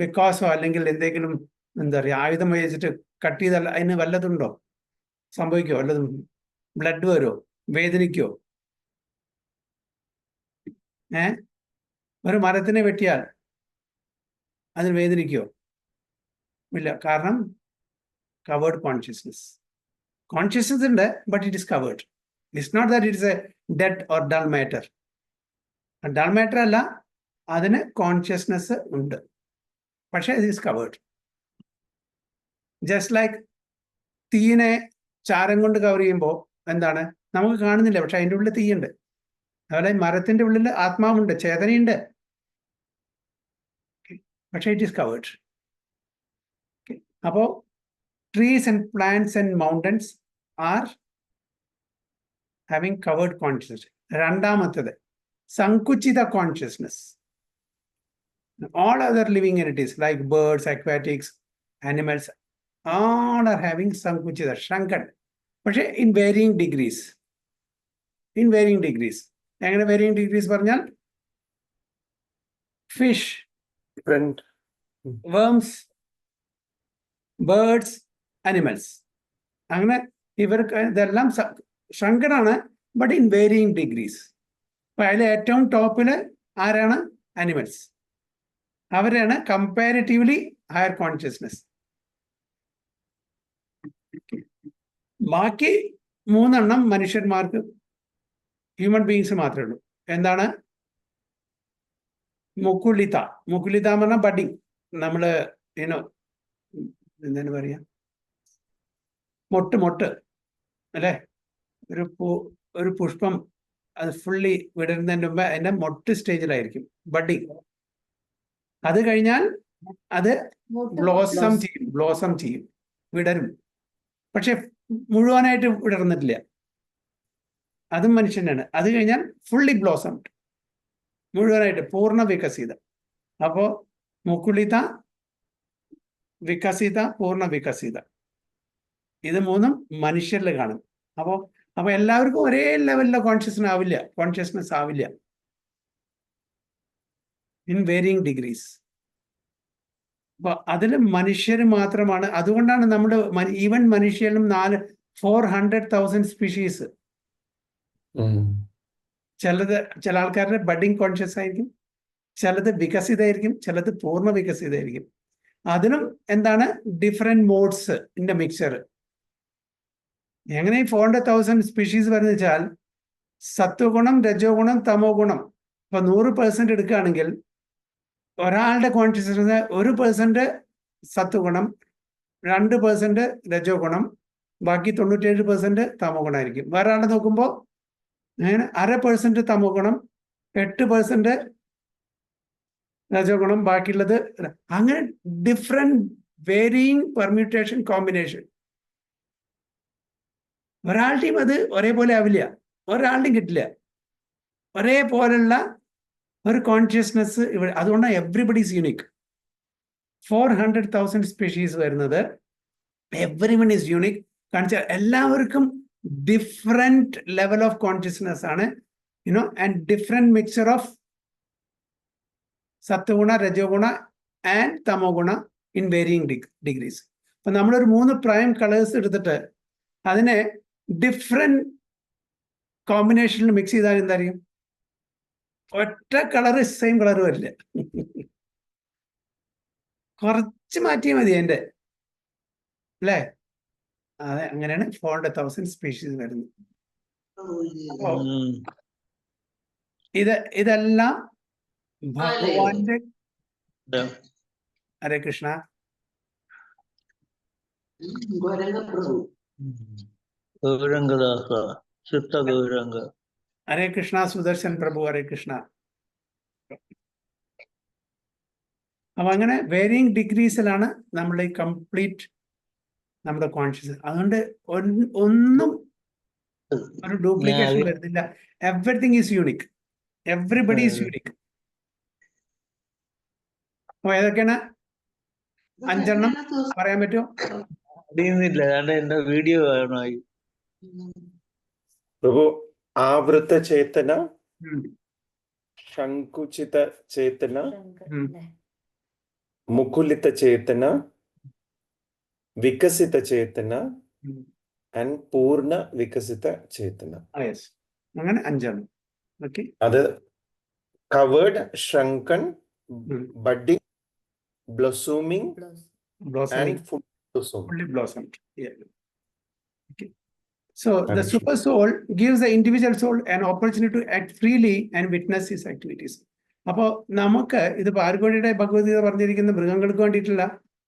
ബിക്കോസോ അല്ലെങ്കിൽ എന്തെങ്കിലും എന്താ പറയുക ആയുധം ഉപയോഗിച്ചിട്ട് കട്ട് ചെയ്താൽ അതിന് വല്ലതുണ്ടോ? സംഭവിക്കുമോ? വല്ലതും ബ്ലഡ് വരുമോ? വേദനിക്കോ? ഒരു മരത്തിനെ വെട്ടിയാൽ അതിന് വേദനിക്കോ? ഇല്ല. കാരണം കവേർഡ് കോൺഷ്യസ്നെസ്. കോൺഷ്യസ്നെസ് ഉണ്ട്, but it is covered. It's not that it is a dead or dull matter. Dull matter അല്ല, അതിന് കോൺഷ്യസ്നെസ് ഉണ്ട്, പക്ഷെ it is covered. Just like തീയിനെ ചാരം കൊണ്ട് കവർ ചെയ്യുമ്പോൾ എന്താണ്? നമുക്ക് കാണുന്നില്ല, പക്ഷെ അതിൻ്റെ ഉള്ളിൽ തീയുണ്ട്. അതുപോലെ മരത്തിന്റെ ഉള്ളിൽ ആത്മാവുണ്ട്, ചേതനയുണ്ട്, പക്ഷെ ഇറ്റ് ഈസ് കവേർഡ്. അപ്പോൾ trees and plants and mountains are having covered consciousness. രണ്ടാമത്തത് സങ്കുചിത consciousness. All other living entities like birds, aquatics, animals, all are having sankuchita, shrunken. പക്ഷേ in varying degrees. In varying degrees. എങ്ങനെ varying degrees പറഞ്ഞാൽ fish, Different. worms, birds, animals. അങ്ങനെ ഇവർക്ക് ഇതെല്ലാം shrunken-ആണ്, but in varying degrees. അപ്പൊ അതിൽ ഏറ്റവും ടോപ്പില് ആരാണ്? അനിമൽസ്. അവരാണ് കമ്പാരിറ്റീവ്ലി ഹയർ കോൺഷ്യസ്നസ്. ബാക്കി 3 മനുഷ്യന്മാർക്ക്, ഹ്യൂമൻ ബീങ്സ് മാത്രമേ ഉള്ളൂ. എന്താണ്? മുക്കുലിത. മുക്കുലിത എന്ന് പറഞ്ഞാൽ ബഡിങ്. നമ്മള് എന്താണ് പറയാ, മൊട്ട് അല്ലെ? ഒരു പുഷ്പം അത് ഫുള്ളി വിടരുന്നതിന് മുമ്പ് അതിന്റെ മൊട്ട് സ്റ്റേജിലായിരിക്കും, ബഡിങ്. അത് കഴിഞ്ഞാൽ അത് ബ്ലോസം ചെയ്യും, വിടരും. പക്ഷെ മുഴുവനായിട്ട് വിടർന്നിട്ടില്ല. അതും മനുഷ്യനാണ്. അത് കഴിഞ്ഞാൽ ഫുള്ളി ബ്ലോസം, മുഴുവനായിട്ട് പൂർണ്ണ വികസിത. അപ്പോ മുക്കുളിത, വികസിത, പൂർണ്ണ വികസിത, ഇത് 3 മനുഷ്യരിൽ കാണും. അപ്പൊ എല്ലാവർക്കും ഒരേ ലെവലിലെ കോൺഷ്യസ്നസ് ആവില്ല, ഇൻ വേരിയിങ് ഡിഗ്രീസ്. അപ്പൊ അതിൽ മനുഷ്യർ മാത്രമാണ്. അതുകൊണ്ടാണ് നമ്മുടെ ഈവൻ മനുഷ്യരിലും 400,000 സ്പീഷീസ്. ചില ആൾക്കാരുടെ ബഡിങ് കോൺഷ്യസ് ആയിരിക്കും, ചിലത് വികസിതായിരിക്കും, ചിലത് പൂർണ്ണ വികസിതായിരിക്കും. അതിനും എന്താണ് different modes in the mixer. എങ്ങനെ ഈ 400,000 സ്പീഷീസ് വരുന്ന വെച്ചാൽ സത്വഗുണം, രജോ ഗുണം, തമോ ഗുണം. ഇപ്പൊ 100% എടുക്കുകയാണെങ്കിൽ ഒരാളുടെ കോൺഷ്യസ്നസ് 1% സത്വഗുണം, 2% രജോ ഗുണം, ബാക്കി 97% തമോ ഗുണമായിരിക്കും. വേറെ ആളെ നോക്കുമ്പോൾ 0.5% തമോ ഗുണം, 8% രജോ ഗുണം, ബാക്കിയുള്ളത് അങ്ങനെ ഡിഫറെന്റ് വേരിയിങ് പെർമ്യൂട്ടേഷൻ കോമ്പിനേഷൻ. ഒരാളുടെയും അത് ഒരേപോലെ ആവില്ല, ഒരാളുടെയും കിട്ടില്ല ഒരേപോലുള്ള ഒരു കോൺഷ്യസ്നസ് ഇവിടെ. അതുകൊണ്ടാണ് എവ്രിബഡീസ് യൂണിക്. 400,000 സ്പീഷീസ് വരുന്നത്, എവ്രിവൺ ഈസ് യൂണിക്. കാണിച്ചാൽ എല്ലാവർക്കും ഡിഫറെന്റ് ലെവൽ ഓഫ് കോൺഷ്യസ്നസ് ആണ്, ആൻഡ് ഡിഫറെന്റ് മിക്സർ ഓഫ് സത്വഗുണ, രജോ ഗുണ ആൻഡ് തമോ ഗുണ ഇൻ വേരിയിങ് ഡിഗ്രീസ്. അപ്പൊ നമ്മളൊരു 3 പ്രൈം കളേഴ്സ് എടുത്തിട്ട് അതിനെ ഡിഫറെന്റ് കോമ്പിനേഷനിൽ മിക്സ് ചെയ്താൽ എന്തായിരിക്കും? ഒറ്റ കളർ സെയിം കളർ വരില്ല. കുറച്ച് മാറ്റിയാൽ മതി അതിന്റെ, അല്ലേ? അതെ, അങ്ങനെയാണ് 400,000 സ്പീഷീസ് വരുന്നത്. അപ്പോ ഇതെല്ലാം ഭഗവാന്റെ. ഹരേ കൃഷ്ണ. ഹരേ കൃഷ്ണ. സുദർശൻ പ്രഭു. ഹരേ കൃഷ്ണ. അപ്പൊ അങ്ങനെ വേരിയിങ് ഡിഗ്രീസിലാണ് നമ്മുടെ ഈ കംപ്ലീറ്റ് നമ്മുടെ കോൺഷ്യസ്. അതുകൊണ്ട് ഒന്നും ഒരു ഡ്യൂപ്ലിക്കേഷൻ വരുന്നില്ല. Everything is unique, everybody is unique. അപ്പൊ ഏതൊക്കെയാണ് 5 പറയാൻ പറ്റുമോ? വീഡിയോ പ്രഭു, ആവൃത്ത ചേതന, ശങ്കുചിത ചേതന, മുകുലിത ചേതന, വികസിത ചേതന ആൻഡ് പൂർണ്ണ വികസിത ചേതന. അങ്ങനെ 5. ഓക്കെ. അത് covered, shrunken, budding, blossoming and fully blossomed. Yeah. Okay. So the super soul gives the individual soul an opportunity to act freely and witness his activities. അപ്പോൾ നമുക്ക് ഇത് ഭാർഗവതിയുടെ ഭഗവത്ഗീത പറഞ്ഞിരിക്കുന്ന മൃഗങ്ങൾക്ക് വേണ്ടിയിട്ടില്ല,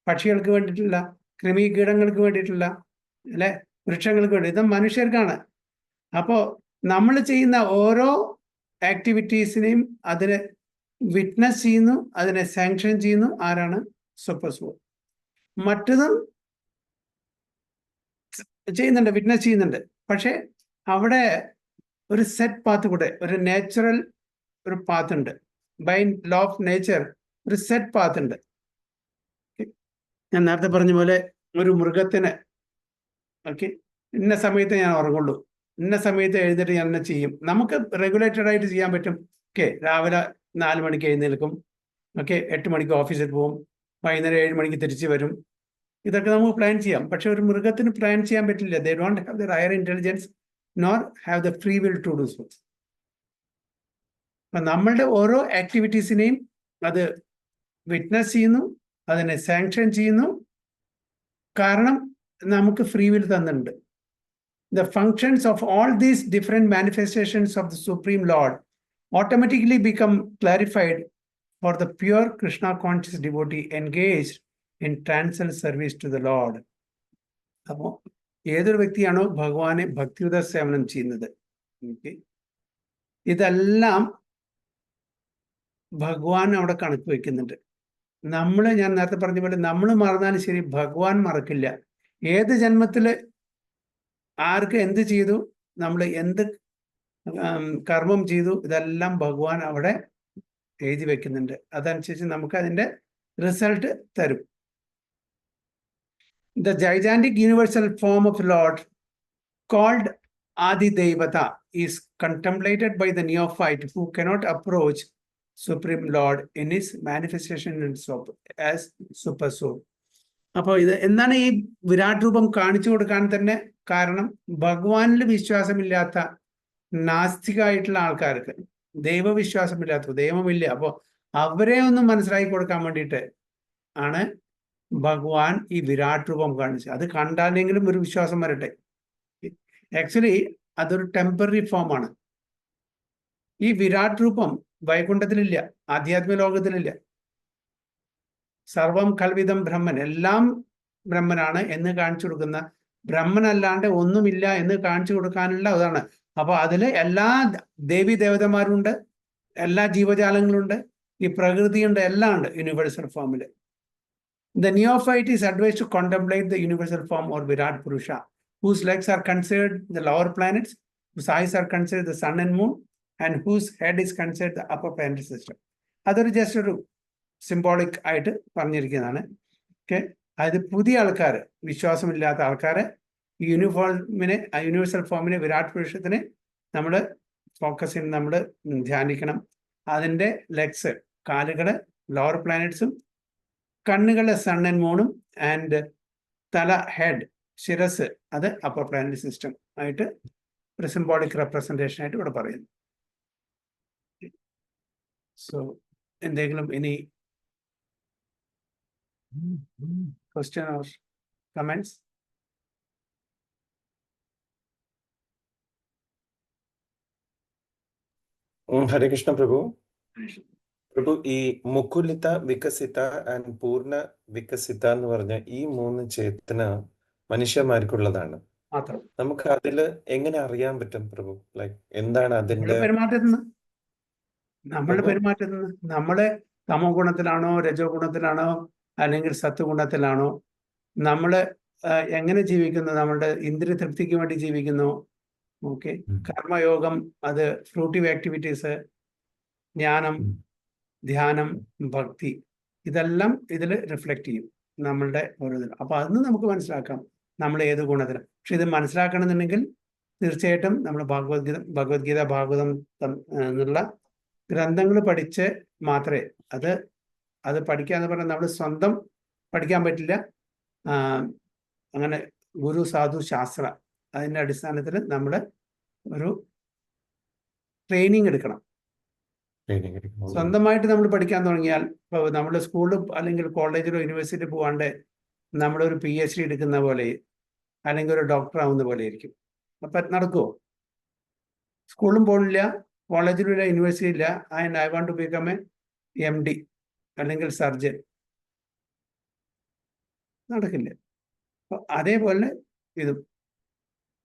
പക്ഷികൾക്ക് വേണ്ടിയിട്ടില്ല, കൃമികീടങ്ങൾക്ക് വേണ്ടിയിട്ടില്ല, അല്ലെ, വൃക്ഷങ്ങൾക്ക് വേണ്ടി. ഇത് മനുഷ്യർക്കാണ്. അപ്പോൾ നമ്മൾ ചെയ്യുന്ന ഓരോ ആക്ടിവിറ്റീസിനെയും അതിനെ വിറ്റ്നസ് ചെയ്യുന്നു, അതിനെ സാങ്ഷൻ ചെയ്യുന്നു. ആരാണ്? Super soul. മറ്റതും ചെയ്യുന്നുണ്ട്, വിറ്റ്നസ് ചെയ്യുന്നുണ്ട്. പക്ഷെ അവിടെ ഒരു സെറ്റ് പാത്ത് കൂടെ, ഒരു നാച്ചുറൽ ഒരു പാത്ത് ഉണ്ട്. ബൈ ലോ ഓഫ് നേച്ചർ ഒരു സെറ്റ് പാത്ത് ഉണ്ട്. ഞാൻ നേരത്തെ പറഞ്ഞ പോലെ ഒരു മൃഗത്തിന് ഇന്ന സമയത്ത് ഞാൻ ഉറങ്ങുള്ളൂ, ഇന്ന സമയത്ത് എഴുന്നേറ്റ് ഞാൻ എന്നെ ചെയ്യും. നമുക്ക് റെഗുലേറ്റഡ് ആയിട്ട് ചെയ്യാൻ പറ്റും. രാവിലെ 4 മണിക്ക് എഴുന്നേൽക്കും, 8 മണിക്ക് ഓഫീസിൽ പോകും, വൈകുന്നേരം 7 മണിക്ക് തിരിച്ചു വരും. ഇതൊക്കെ നമുക്ക് പ്ലാൻ ചെയ്യാം. പക്ഷെ ഒരു മൃഗത്തിന് പ്ലാൻ ചെയ്യാൻ പറ്റില്ല. They don't have the higher intelligence nor have the free will to do so. അപ്പൊ നമ്മളുടെ ഓരോ ആക്ടിവിറ്റീസിനെയും അത് വിറ്റ്നസ് ചെയ്യുന്നു, അതിനെ സാങ്ഷൻ ചെയ്യുന്നു. കാരണം നമുക്ക് ഫ്രീ വിൽ തന്നിട്ടുണ്ട്. The functions of all these different manifestations of the Supreme Lord automatically become clarified for the pure Krishna conscious devotee engaged in transcendental service to the Lord. അപ്പോൾ ഏതൊരു വ്യക്തിയാണോ ഭഗവാനെ ഭക്തിയുത സേവനം ചെയ്യുന്നത്, ഇതെല്ലാം ഭഗവാൻ അവിടെ കണക്ക് വെക്കുന്നുണ്ട്. ഞാൻ നേരത്തെ പറഞ്ഞ പോലെ നമ്മൾ മറന്നാലും ശരി, ഭഗവാൻ മറക്കില്ല. ഏത് ജന്മത്തില് ആർക്ക് എന്ത് ചെയ്തു, നമ്മൾ എന്ത് കർമ്മം ചെയ്തു, ഇതെല്ലാം ഭഗവാൻ അവിടെ എഴുതി വെക്കുന്നുണ്ട്. അതനുസരിച്ച് നമുക്ക് അതിന്റെ റിസൾട്ട് തരും. The gigantic universal form of Lord called Adi Devata is contemplated by the neophyte who cannot approach Supreme Lord in his manifestation as super soul. അപ്പോൾ ഇത് എന്താണ് ഈ വിരാട് രൂപം കാണിച്ചു കൊടുക്കാൻ തന്നെ കാരണം? ഭഗവാനിൽ വിശ്വാസമില്ലാത്ത നാസ്തികമായിട്ടുള്ള ആൾക്കാർക്ക്, ദൈവവിശ്വാസമില്ലാത്ത, ദൈവമില്ല, അപ്പോൾ അവരെ ഒന്നും മനസ്സിലാക്കി കൊടുക്കാൻ വേണ്ടിയിട്ട് ആണ് ഭഗവാൻ ഈ വിരാട് രൂപം കാണിച്ചത്. അത് കണ്ടാലെങ്കിലും ഒരു വിശ്വാസം വരട്ടെ. ആക്ച്വലി അതൊരു ടെമ്പററി ഫോമാണ്. ഈ വിരാട് രൂപം വൈകുണ്ഠത്തിലില്ല, ആധ്യാത്മിക ലോകത്തിലില്ല. സർവം കൽവിതം ബ്രഹ്മൻ, എല്ലാം ബ്രഹ്മനാണ് എന്ന് കാണിച്ചു കൊടുക്കുന്ന, ബ്രഹ്മനല്ലാണ്ട് ഒന്നുമില്ല എന്ന് കാണിച്ചു കൊടുക്കാനുള്ള അതാണ്. അപ്പൊ അതില് എല്ലാ ദേവി ദേവതമാരുണ്ട്, എല്ലാ ജീവജാലങ്ങളുണ്ട്, ഈ പ്രകൃതിയുണ്ട്, എല്ലാം ഉണ്ട് universal ഫോമില്. The neophyte is advised to contemplate the universal form or Virat Purusha, whose legs are considered the lower planets, whose eyes are considered the sun and moon, and whose head is considered the upper planetary system. അതൊരു just ഒരു symbolic ആയിട്ട് പറഞ്ഞിരിക്കുന്നതാണ്. അതായത് പുതിയ ആൾക്കാർ, വിശ്വാസമില്ലാത്ത ആൾക്കാരെ universal ഫോമിനെ, Virat പുരുഷത്തിനെ നമ്മൾ focus ചെയ്യുന്ന, നമ്മൾ ധ്യാനിക്കണം. അതിൻ്റെ ലെഗ്സ്, കാലുകള് ലോവർ പ്ലാനറ്റ്സും, കണ്ണുകളെ സൺ ആൻഡ് മൂണും, ആൻഡ് തല, ഹെഡ്, ശിരസ്, അത് അപ്പർ പ്ലാനറ്ററി സിസ്റ്റം ആയിട്ട് ഒരു സിംബോളിക് റെപ്രസെൻറ്റേഷൻ ആയിട്ട് ഇവിടെ പറയുന്നു. സോ എന്തെങ്കിലും ഇനി ക്വസ്റ്റ്യൻ ഓർ കമന്റ്സ്? ഹരേ കൃഷ്ണ പ്രഭു. പ്രഭു, ഈ മുകുലിത, വികസിത ആൻഡ് പൂർണ്ണ വികസിത എന്ന് പറഞ്ഞ ഈ 3 ചേതന മനുഷ്യന്മാർക്കുള്ളതാണ്. നമുക്ക് അതില് എങ്ങനെ അറിയാൻ പറ്റും പ്രഭു? ലൈക്ക് എന്താണ് അതിന്റെ നമ്മളുടെ പെരുമാറ്റത്തിൽ നിന്ന്? നമ്മള് തമോ ഗുണത്തിലാണോ, രജോ ഗുണത്തിലാണോ, അല്ലെങ്കിൽ സത്വ ഗുണത്തിലാണോ? നമ്മള് എങ്ങനെ ജീവിക്കുന്നു? നമ്മളുടെ ഇന്ദ്രിയ തൃപ്തിക്ക് വേണ്ടി ജീവിക്കുന്നു. കർമ്മയോഗം, അത് ഫ്രൂട്ടീവ് ആക്ടിവിറ്റീസ്, ജ്ഞാനം, ധ്യാനം, ഭക്തി, ഇതെല്ലാം ഇതിൽ റിഫ്ലക്ട് ചെയ്യും നമ്മളുടെ ഓരോ ഇതിലും. അപ്പൊ അതൊന്ന് നമുക്ക് മനസ്സിലാക്കാം നമ്മൾ ഏത് ഗുണത്തിലും. പക്ഷെ ഇത് മനസ്സിലാക്കണമെന്നുണ്ടെങ്കിൽ തീർച്ചയായിട്ടും നമ്മൾ ഭഗവത്ഗീത, ഭാഗവതം എന്നുള്ള ഗ്രന്ഥങ്ങൾ പഠിച്ച് മാത്രമേ അത് പഠിക്കാന്ന് പറഞ്ഞാൽ നമ്മൾ സ്വന്തം പഠിക്കാൻ പറ്റില്ല. അങ്ങനെ ഗുരു, സാധു, ശാസ്ത്ര, അതിൻ്റെ അടിസ്ഥാനത്തിൽ നമ്മൾ ഒരു ട്രെയിനിങ് എടുക്കണം. സ്വന്തമായിട്ട് നമ്മൾ പഠിക്കാൻ തുടങ്ങിയാൽ, ഇപ്പോൾ നമ്മൾ സ്കൂളിൽ അല്ലെങ്കിൽ കോളേജിലോ യൂണിവേഴ്സിറ്റിയിൽ പോകാണ്ട് നമ്മളൊരു PhD എടുക്കുന്ന പോലെ അല്ലെങ്കിൽ ഒരു ഡോക്ടർ ആവുന്ന പോലെ ആയിരിക്കും. അപ്പം നടക്കുമോ? സ്കൂളും പോകണില്ല, കോളേജിലും ഇല്ല, യൂണിവേഴ്സിറ്റി ഇല്ല, and I want to become a MD അല്ലെങ്കിൽ സർജൻ, നടക്കില്ല. അപ്പോൾ അതേപോലെ ഇതും,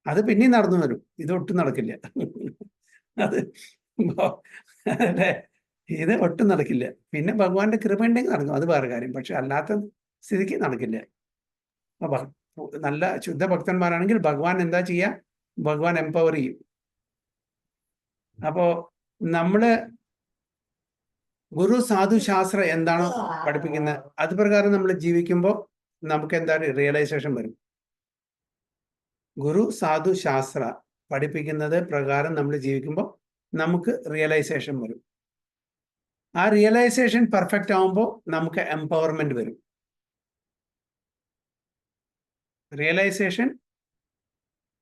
അത് പിന്നെയും നടന്നു വരും, ഇതൊട്ടും നടക്കില്ല. അത് അതെ, ഇത് ഒട്ടും നടക്കില്ല. പിന്നെ ഭഗവാന്റെ കൃപ ഉണ്ടെങ്കിൽ നടക്കും, അത് വേറെ കാര്യം. പക്ഷെ അല്ലാത്ത സ്ഥിതിക്ക് നടക്കില്ല. അപ്പൊ നല്ല ശുദ്ധ ഭക്തന്മാരാണെങ്കിൽ ഭഗവാൻ എന്താ ചെയ്യുക? ഭഗവാൻ എംപവർ ചെയ്യും. അപ്പോ നമ്മള് ഗുരു സാധു ശാസ്ത്ര എന്താണോ പഠിപ്പിക്കുന്നത് അത് പ്രകാരം നമ്മൾ ജീവിക്കുമ്പോൾ നമുക്ക് എന്താ റിയലൈസേഷൻ വരും. ഗുരു സാധു ശാസ്ത്ര പഠിപ്പിക്കുന്നത് പ്രകാരം നമ്മൾ ജീവിക്കുമ്പോൾ നമുക്ക് റിയലൈസേഷൻ വരും. ആ റിയലൈസേഷൻ പെർഫെക്റ്റ് ആവുമ്പോൾ നമുക്ക് എംപവർമെന്റ് വരും. റിയലൈസേഷൻ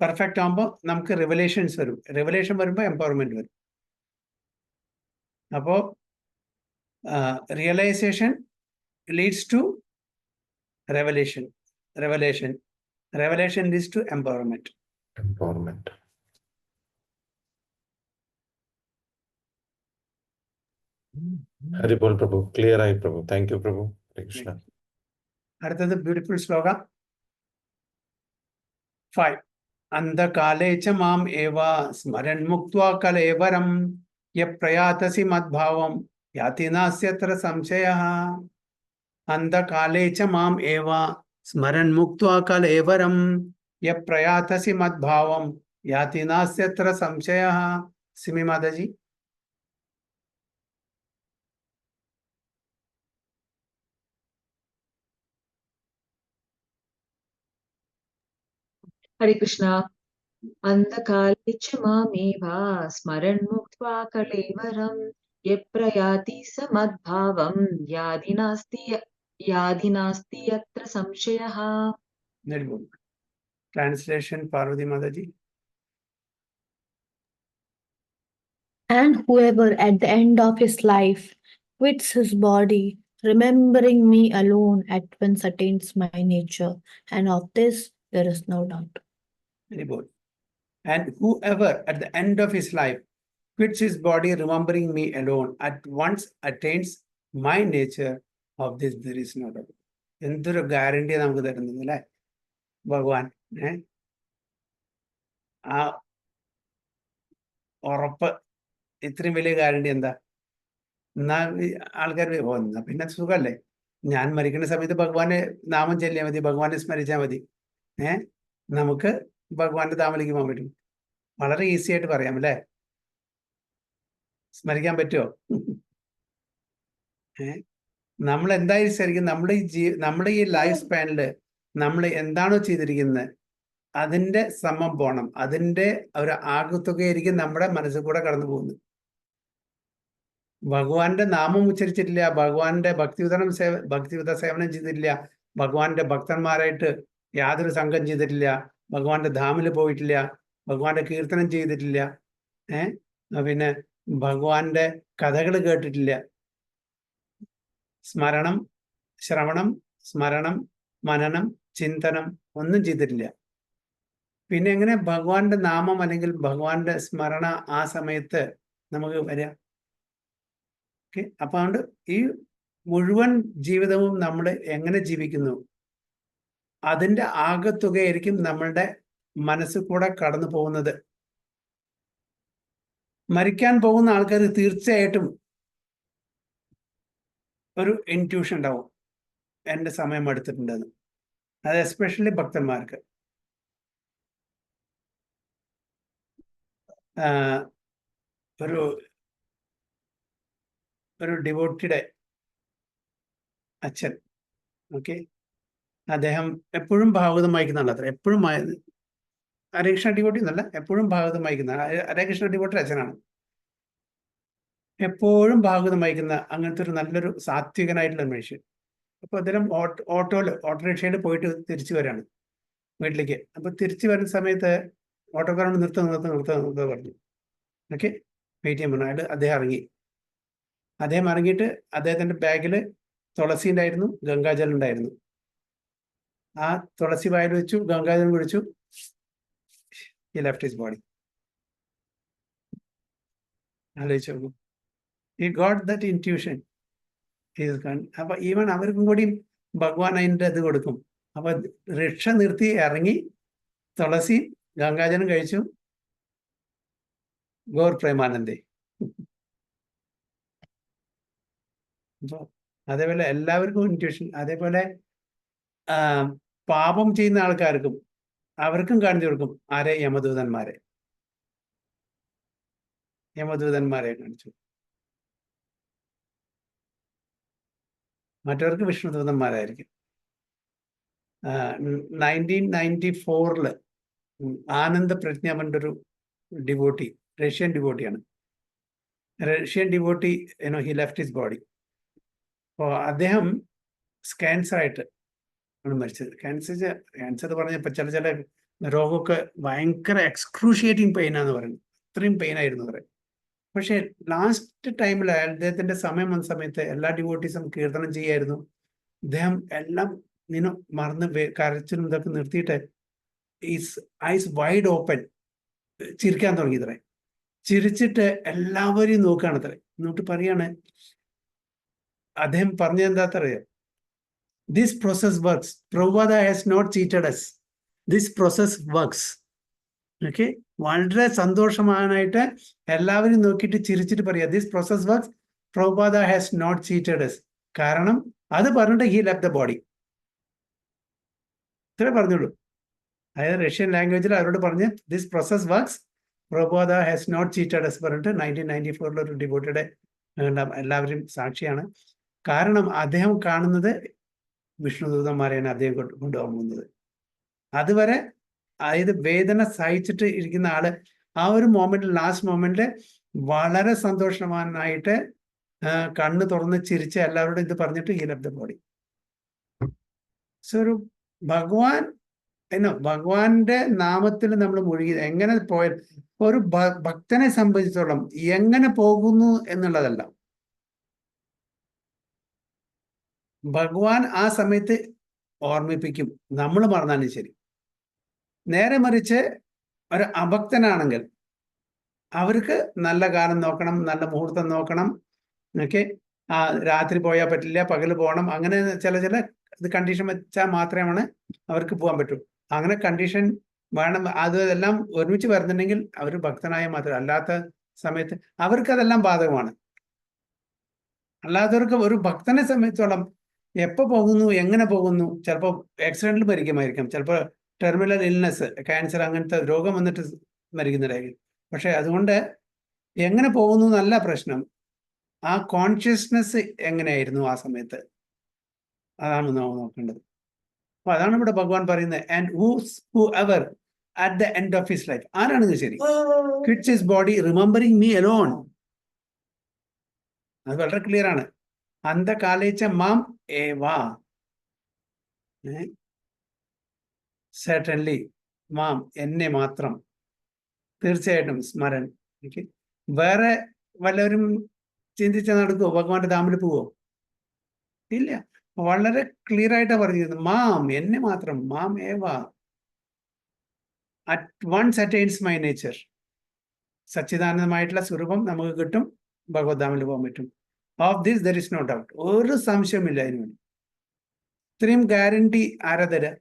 പെർഫെക്റ്റ് ആകുമ്പോൾ നമുക്ക് റിവലേഷൻസ് വരും. റിവലേഷൻ വരുമ്പോൾ എംപവർമെന്റ് വരും. അപ്പോൾ realisation leads to revelation. Revelation leads to empowerment. Haribol Prabhu, clear eye Prabhu. Thank you Prabhu. Hare Krishna. അടുത്തത് ബ്യൂട്ടിഫുൾ ശ്ലോക 5. അന്ധകാലേ ച മാം ഏവ സ്മരൻ മുക്ത്വാ കലേവരം യപ്രയാതസി മദ്ഭാവം യാതി നാസ്യത്ര സംശയഃ. അന്ധകാലേ ച മാം ഏവ സ്മരൻ മുക്ത്വാ കലേവരം യപ്രയാതസി മദ്ഭാവം യാതി നാസ്യത്ര സംശയഃ. Simi Mataji. Hare Krishna. Andhakale च मामेवा स्मरन् मुक्त्वा कलेवरं यप्रयाति समद्भावं यादि नास्ति यत्र संशयः. Very good. Translation, Parvati Mataji. And whoever at the end of his life quits his body, remembering me alone at once attains my nature, and of this there is no doubt. Very good. And whoever at the end of his life quits his body, remembering me alone, at once attains my nature, of this there is no doubt. എന്തൊരു guarantee നമുക്ക് തരുന്നത് അല്ലേ ഭഗവാൻ. ആ ഉറപ്പ്, ഇത്രയും വലിയ guarantee എന്താ? എന്നാ ആൾക്കാർ എന്നാ പിന്നെ സുഖല്ലേ, ഞാൻ മരിക്കുന്ന സമയത്ത് ഭഗവാനെ നാമം ചൊല്ലിയാൽ മതി, ഭഗവാനെ സ്മരിച്ചാൽ മതി, നമുക്ക് ഭഗവാന്റെ താമരയ്ക്ക് പോകാൻ പറ്റും. വളരെ ഈസി ആയിട്ട് പറയാം അല്ലേ? സ്മരിക്കാൻ പറ്റുമോ? നമ്മൾ എന്തായാലും ശരിക്കും നമ്മുടെ ഈ ലൈഫ് സ്പാനിൽ നമ്മൾ എന്താണോ ചെയ്തിരിക്കുന്നത് അതിന്റെ സമം പോണം, അതിന്റെ ഒരു ആകത്തുകയായിരിക്കും നമ്മുടെ മനസ്സിൽ കൂടെ കടന്നു പോകുന്നത്. ഭഗവാന്റെ നാമം ഉച്ചരിച്ചിട്ടില്ല, ഭഗവാന്റെ ഭക്തിയുത സേവനം ചെയ്തിട്ടില്ല, ഭഗവാന്റെ ഭക്തന്മാരായിട്ട് യാതൊരു സംഘം ചെയ്തിട്ടില്ല, ഭഗവാന്റെ ധാമിൽ പോയിട്ടില്ല, ഭഗവാന്റെ കീർത്തനം ചെയ്തിട്ടില്ല, പിന്നെ ഭഗവാന്റെ കഥകൾ കേട്ടിട്ടില്ല, സ്മരണം, ശ്രവണം, സ്മരണം, മനനം, ചിന്തനം ഒന്നും ചെയ്തിട്ടില്ല. പിന്നെ എങ്ങനെ ഭഗവാന്റെ നാമം അല്ലെങ്കിൽ ഭഗവാന്റെ സ്മരണ ആ സമയത്ത് നമുക്ക് വരിക? ഓക്കെ, അപ്പൊ അതുകൊണ്ട് ഈ മുഴുവൻ ജീവിതവും നമ്മൾ എങ്ങനെ ജീവിക്കുന്നു അതിന്റെ ആകത്തുകയായിരിക്കും നമ്മളുടെ മനസ്സിൽ കൂടെ കടന്നു പോകുന്നത്. മരിക്കാൻ പോകുന്ന ആൾക്കാർ തീർച്ചയായിട്ടും ഒരു ഇൻറ്റ്യൂഷൻ ഉണ്ടാവും, എൻ്റെ സമയം എടുത്തിട്ടുണ്ടെന്ന്. അത് എസ്പെഷ്യലി ഭക്തന്മാർക്ക്. ഒരു ഡിവോട്ടിയുടെ അച്ഛൻ, ഓക്കെ, അദ്ദേഹം എപ്പോഴും ഭാഗവതം വായിക്കുന്നതാണ്. അത്ര എപ്പോഴും ഹരേകൃഷ്ണ ഡിവോട്ടി എന്നല്ല, എപ്പോഴും ഭാഗവതം വായിക്കുന്ന ഹരേകൃഷ്ണ ഡിവോട്ടിയുടെ അച്ഛനാണ്. എപ്പോഴും ഭാഗവതം വായിക്കുന്ന അങ്ങനത്തെ ഒരു നല്ലൊരു സാത്വികനായിട്ടുള്ള മനുഷ്യൻ. അപ്പോൾ അദ്ദേഹം ഓട്ടോറിക്ഷയിൽ പോയിട്ട് തിരിച്ചു വരാണ് വീട്ടിലേക്ക്. അപ്പോൾ തിരിച്ചു വരുന്ന സമയത്ത് ഓട്ടോക്കാരോട് നിർത്ത പറഞ്ഞു. ഓക്കെ, വെയിറ്റ് ചെയ്യാൻ പറഞ്ഞു. അയാൾ അദ്ദേഹം ഇറങ്ങിയിട്ട് അദ്ദേഹത്തിൻ്റെ ബാഗിൽ തുളസി ഉണ്ടായിരുന്നു, ഗംഗാജലം ഉണ്ടായിരുന്നു. ആ തുളസി വായിൽ വെച്ചു, ഗംഗാജലം കുടിച്ചു. He left his body. ആലോചിച്ചു നോക്കൂ, he got that intuition. അപ്പൊ ഈവൻ അവർക്കും കൂടി ഭഗവാൻ അതിൻ്റെ ഇത് കൊടുക്കും. അപ്പൊ റിക്ഷ നിർത്തി ഇറങ്ങി തുളസി ഗംഗാജലം കഴിച്ചു. ഗൗർ പ്രേമാനന്ദേ. അപ്പൊ അതേപോലെ എല്ലാവർക്കും ഇൻറ്റ്യൂഷൻ. അതേപോലെ പാപം ചെയ്യുന്ന ആൾക്കാർക്കും അവർക്കും കാണിച്ചു കൊടുക്കും. ആരെ? യമദൂതന്മാരെ. യമദൂതന്മാരെ കാണിച്ചു. മറ്റവർക്ക് വിഷ്ണുദൂതന്മാരായിരിക്കും. 1994 ആനന്ദ പ്രജ്ഞ പറഞ്ഞൊരു ഡിവോട്ടി, റഷ്യൻ ഡിവോട്ടിയാണ്. Russian devotee he left his body. അപ്പോൾ അദ്ദേഹം ക്യാൻസർ ആയിട്ട് ആണ് മരിച്ചത്. ക്യാൻസർ പറഞ്ഞപ്പോൾ ചില രോഗമൊക്കെ ഭയങ്കര എക്സ്ക്രൂഷിയേറ്റിംഗ് പെയിനാന്ന് പറയുന്നത്. അത്രയും പെയിനായിരുന്നു പറയും. പക്ഷേ ലാസ്റ്റ് ടൈമിൽ അദ്ദേഹത്തിന്റെ സമയം വന്ന സമയത്ത് എല്ലാ ഡിവോട്ടീസും കീർത്തനം ചെയ്യായിരുന്നു. അദ്ദേഹം എല്ലാം മറന്ന് കരച്ചിലും ഇതൊക്കെ നിർത്തിയിട്ട് ഐസ് വൈഡ് ഓപ്പൻ ചിരിക്കാൻ തുടങ്ങിയത്രേ. ചിരിച്ചിട്ട് എല്ലാവരെയും നോക്കുകയാണത്രേ. എന്നിട്ട് പറയാണ്, അദ്ദേഹം പറഞ്ഞത് എന്താത്രയോ, this process works. Prabhupada has not cheated us. This process works. Okay, വളരെ സന്തോഷമാനായിട്ട് എല്ലാവരും നോക്കിയിട്ട് ചിരിച്ചിട്ട് പറയാ, this process works. Prabhupada has not cheated us. കാരണം അത് പറഞ്ഞിട്ട് ഹി ലെഫ്റ്റ് ദ ബോഡി. ഇത്രേ പറഞ്ഞുള്ളൂ. അതായത് റഷ്യൻ ലാംഗ്വേജിൽ അവരോട് പറഞ്ഞ് this process works, Prabhupada has not cheated us പറഞ്ഞിട്ട് 1994 ഒരു ഡിവോട്ടിയുടെ എല്ലാവരും സാക്ഷിയാണ്. കാരണം അദ്ദേഹം കാണുന്നത് വിഷ്ണുദൂതന്മാരെയാണ് അദ്ദേഹം കൊണ്ടുപോകുന്നത്. അതുവരെ അതായത് വേദന സഹിച്ചിട്ട് ഇരിക്കുന്ന ആള് ആ ഒരു മൊമെന്റിൽ, ലാസ്റ്റ് മൊമെന്റിൽ വളരെ സന്തോഷവാനായിട്ട് കണ്ണ് തുറന്ന് ചിരിച്ച് എല്ലാവരോടും ഇത് പറഞ്ഞിട്ട് he left the body. So ഒരു ഭഗവാന്റെ നാമത്തിൽ നമ്മൾ മുഴുകി എങ്ങനെ പോയാൽ, ഒരു ഭക്തനെ സംബന്ധിച്ചോളം എങ്ങനെ പോകുന്നു എന്നുള്ളതല്ല, ഭഗവാൻ ആ സമയത്ത് ഓർമ്മിപ്പിക്കും. നമ്മൾ മറന്നാലും ശരി. നേരെ മറിച്ച് ഒരു അഭക്തനാണെങ്കിൽ അവർക്ക് നല്ല കാലം നോക്കണം, നല്ല മുഹൂർത്തം നോക്കണം. ഓക്കെ, രാത്രി പോയാൽ പറ്റില്ല, പകല് പോകണം. അങ്ങനെ ചില ഇത് കണ്ടീഷൻ വെച്ചാൽ മാത്രമാണ് അവർക്ക് പോകാൻ പറ്റൂ. അങ്ങനെ കണ്ടീഷൻ വേണം. അതെല്ലാം ഒരുമിച്ച് വരുന്നുണ്ടെങ്കിൽ അവർ ഭക്തനായ മാത്രം. അല്ലാത്ത സമയത്ത് അവർക്കതെല്ലാം ബാധകമാണ്. അല്ലാത്തവർക്ക്, ഒരു ഭക്തനെ സംബന്ധിച്ചോളം എപ്പോൾ പോകുന്നു, എങ്ങനെ പോകുന്നു, ചിലപ്പോൾ ആക്സിഡന്റിൽ മരിക്കുമായിരിക്കും, ചിലപ്പോൾ ടെർമിനൽ ഇൽനെസ്, ക്യാൻസർ, അങ്ങനത്തെ രോഗം വന്നിട്ട് മരിക്കുന്നതായിരിക്കും. പക്ഷെ അതുകൊണ്ട് എങ്ങനെ പോകുന്നു എന്നല്ല പ്രശ്നം, ആ കോൺഷ്യസ്നെസ് എങ്ങനെയായിരുന്നു ആ സമയത്ത്, അതാണ് നാം നോക്കേണ്ടത്. അപ്പൊ അതാണ് ഇവിടെ ഭഗവാൻ പറയുന്നത്. And whoever at the end of his life, ആരാണെങ്കിൽ ശരി, quits his body remembering me alone. അത് വളരെ ക്ലിയർ ആണ്. അന്തകാലേച്ച മാം ഏവാ, certainly മാം, എന്നെ മാത്രം. തീർച്ചയായിട്ടും സ്മരൺ. വേറെ വല്ലവരും ചിന്തിച്ച നടക്കുമോ? ഭഗവാന്റെ ധാമിൽ പോവോ? ഇല്ല. വളരെ ക്ലിയർ ആയിട്ടാണ് പറഞ്ഞിരുന്നത്, മാം, എന്നെ മാത്രം. മാം ഏവാ at once attains my nature. സച്ചിദാനന്ദമായിട്ടുള്ള സ്വരൂപം നമുക്ക് കിട്ടും, ഭഗവദ്ധാമിൽ പോകാൻ പറ്റും. Of this there is no doubt. ഒരു സംശയമില്ല അതിന്. ഇത്രയും ഗ്യാരണ്ടി ആരാ തരാ?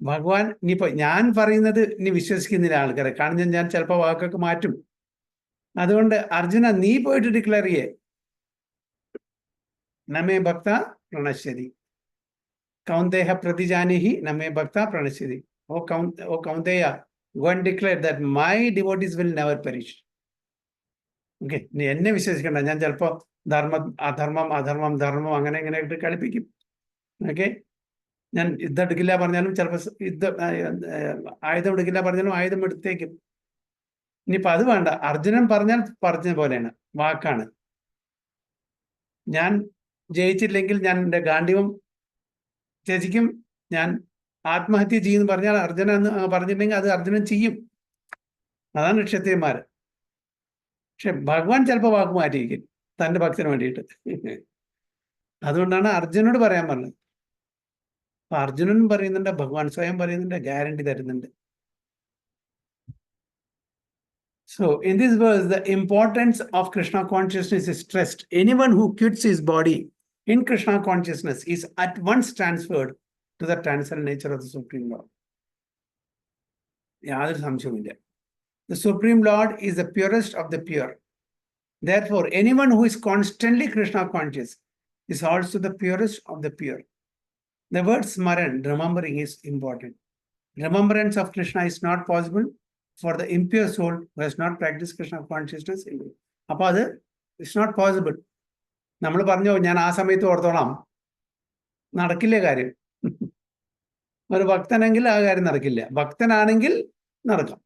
ഭഗവാൻ. ഇനിയിപ്പോ ഞാൻ പറയുന്നത് ഇനി വിശ്വസിക്കുന്നില്ല ആൾക്കാരെ, കാരണം ഞാൻ ചിലപ്പോൾ വാക്കൊക്കെ മാറ്റും. അതുകൊണ്ട് അർജുന, നീ പോയിട്ട് ഡിക്ലെയർ ചെയ്യേ, നമേ ഭക്ത പ്രണശ്യതി കൗന്ദേഹ പ്രതിജാനിഹി നമേ ഭക്ത പ്രണശ്യതി. ഓ Kaunteya, go and declare that my devotees will never perish. Okay, നീ എന്നെ വിശ്വസിക്കണ്ട. ഞാൻ ചിലപ്പോ അധർമ്മം അങ്ങനെ ഇട്ട് കളിപ്പിക്കും. ഓക്കെ, ഞാൻ യുദ്ധം എടുക്കില്ല പറഞ്ഞാലും ചിലപ്പോൾ ആയുധം എടുക്കില്ല പറഞ്ഞാലും ആയുധം എടുത്തേക്കും. ഇനിയിപ്പോ അത് വേണ്ട, അർജുനൻ പറഞ്ഞ പോലെയാണ്, വാക്കാണ്. ഞാൻ ജയിച്ചില്ലെങ്കിൽ ഞാൻ എൻ്റെ ഗാണ്ഡീവം ത്യജിക്കും, ഞാൻ ആത്മഹത്യ ചെയ്യുമെന്ന് പറഞ്ഞാൽ അർജുനൻ പറഞ്ഞിട്ടുണ്ടെങ്കിൽ അത് അർജുനൻ ചെയ്യും. അതാണ് ക്ഷത്രിയന്മാർ. പക്ഷെ ഭഗവാൻ ചിലപ്പോൾ വാക്ക് മാറ്റിയിരിക്കും തൻ്റെ ഭക്തന് വേണ്ടിയിട്ട്. അതുകൊണ്ടാണ് അർജുനോട് പറയാൻ പറഞ്ഞത്. അപ്പൊ അർജുനൻ പറയുന്നുണ്ട്, ഭഗവാൻ സ്വയം പറയുന്നുണ്ട്, ഗ്യാരണ്ടി തരുന്നുണ്ട്. So in this verse, the importance of Krishna consciousness is stressed. Anyone who quits his body in Krishna consciousness is at once transferred to the transcendental nature of the Supreme Lord. യാതൊരു സംശയവുമില്ല. The Supreme Lord is the purest of the pure. Therefore, anyone who is constantly Krishna conscious is also the purest of the pure. The word smaran, remembering, is important. Remembrance of Krishna is not possible for the impure soul who has not practiced Krishna consciousness. അപ്പോൾ അത് it's not possible. നമ്മൾ പറഞ്ഞോ ഞാൻ ആ സമയത്ത് ഓർത്തോളാം, നടക്കില്ല കാര്യം. ഒരു ഭക്തനെങ്കിൽ ആ കാര്യം നടക്കില്ല. ഭക്തനാണെങ്കിൽ നടക്കാം.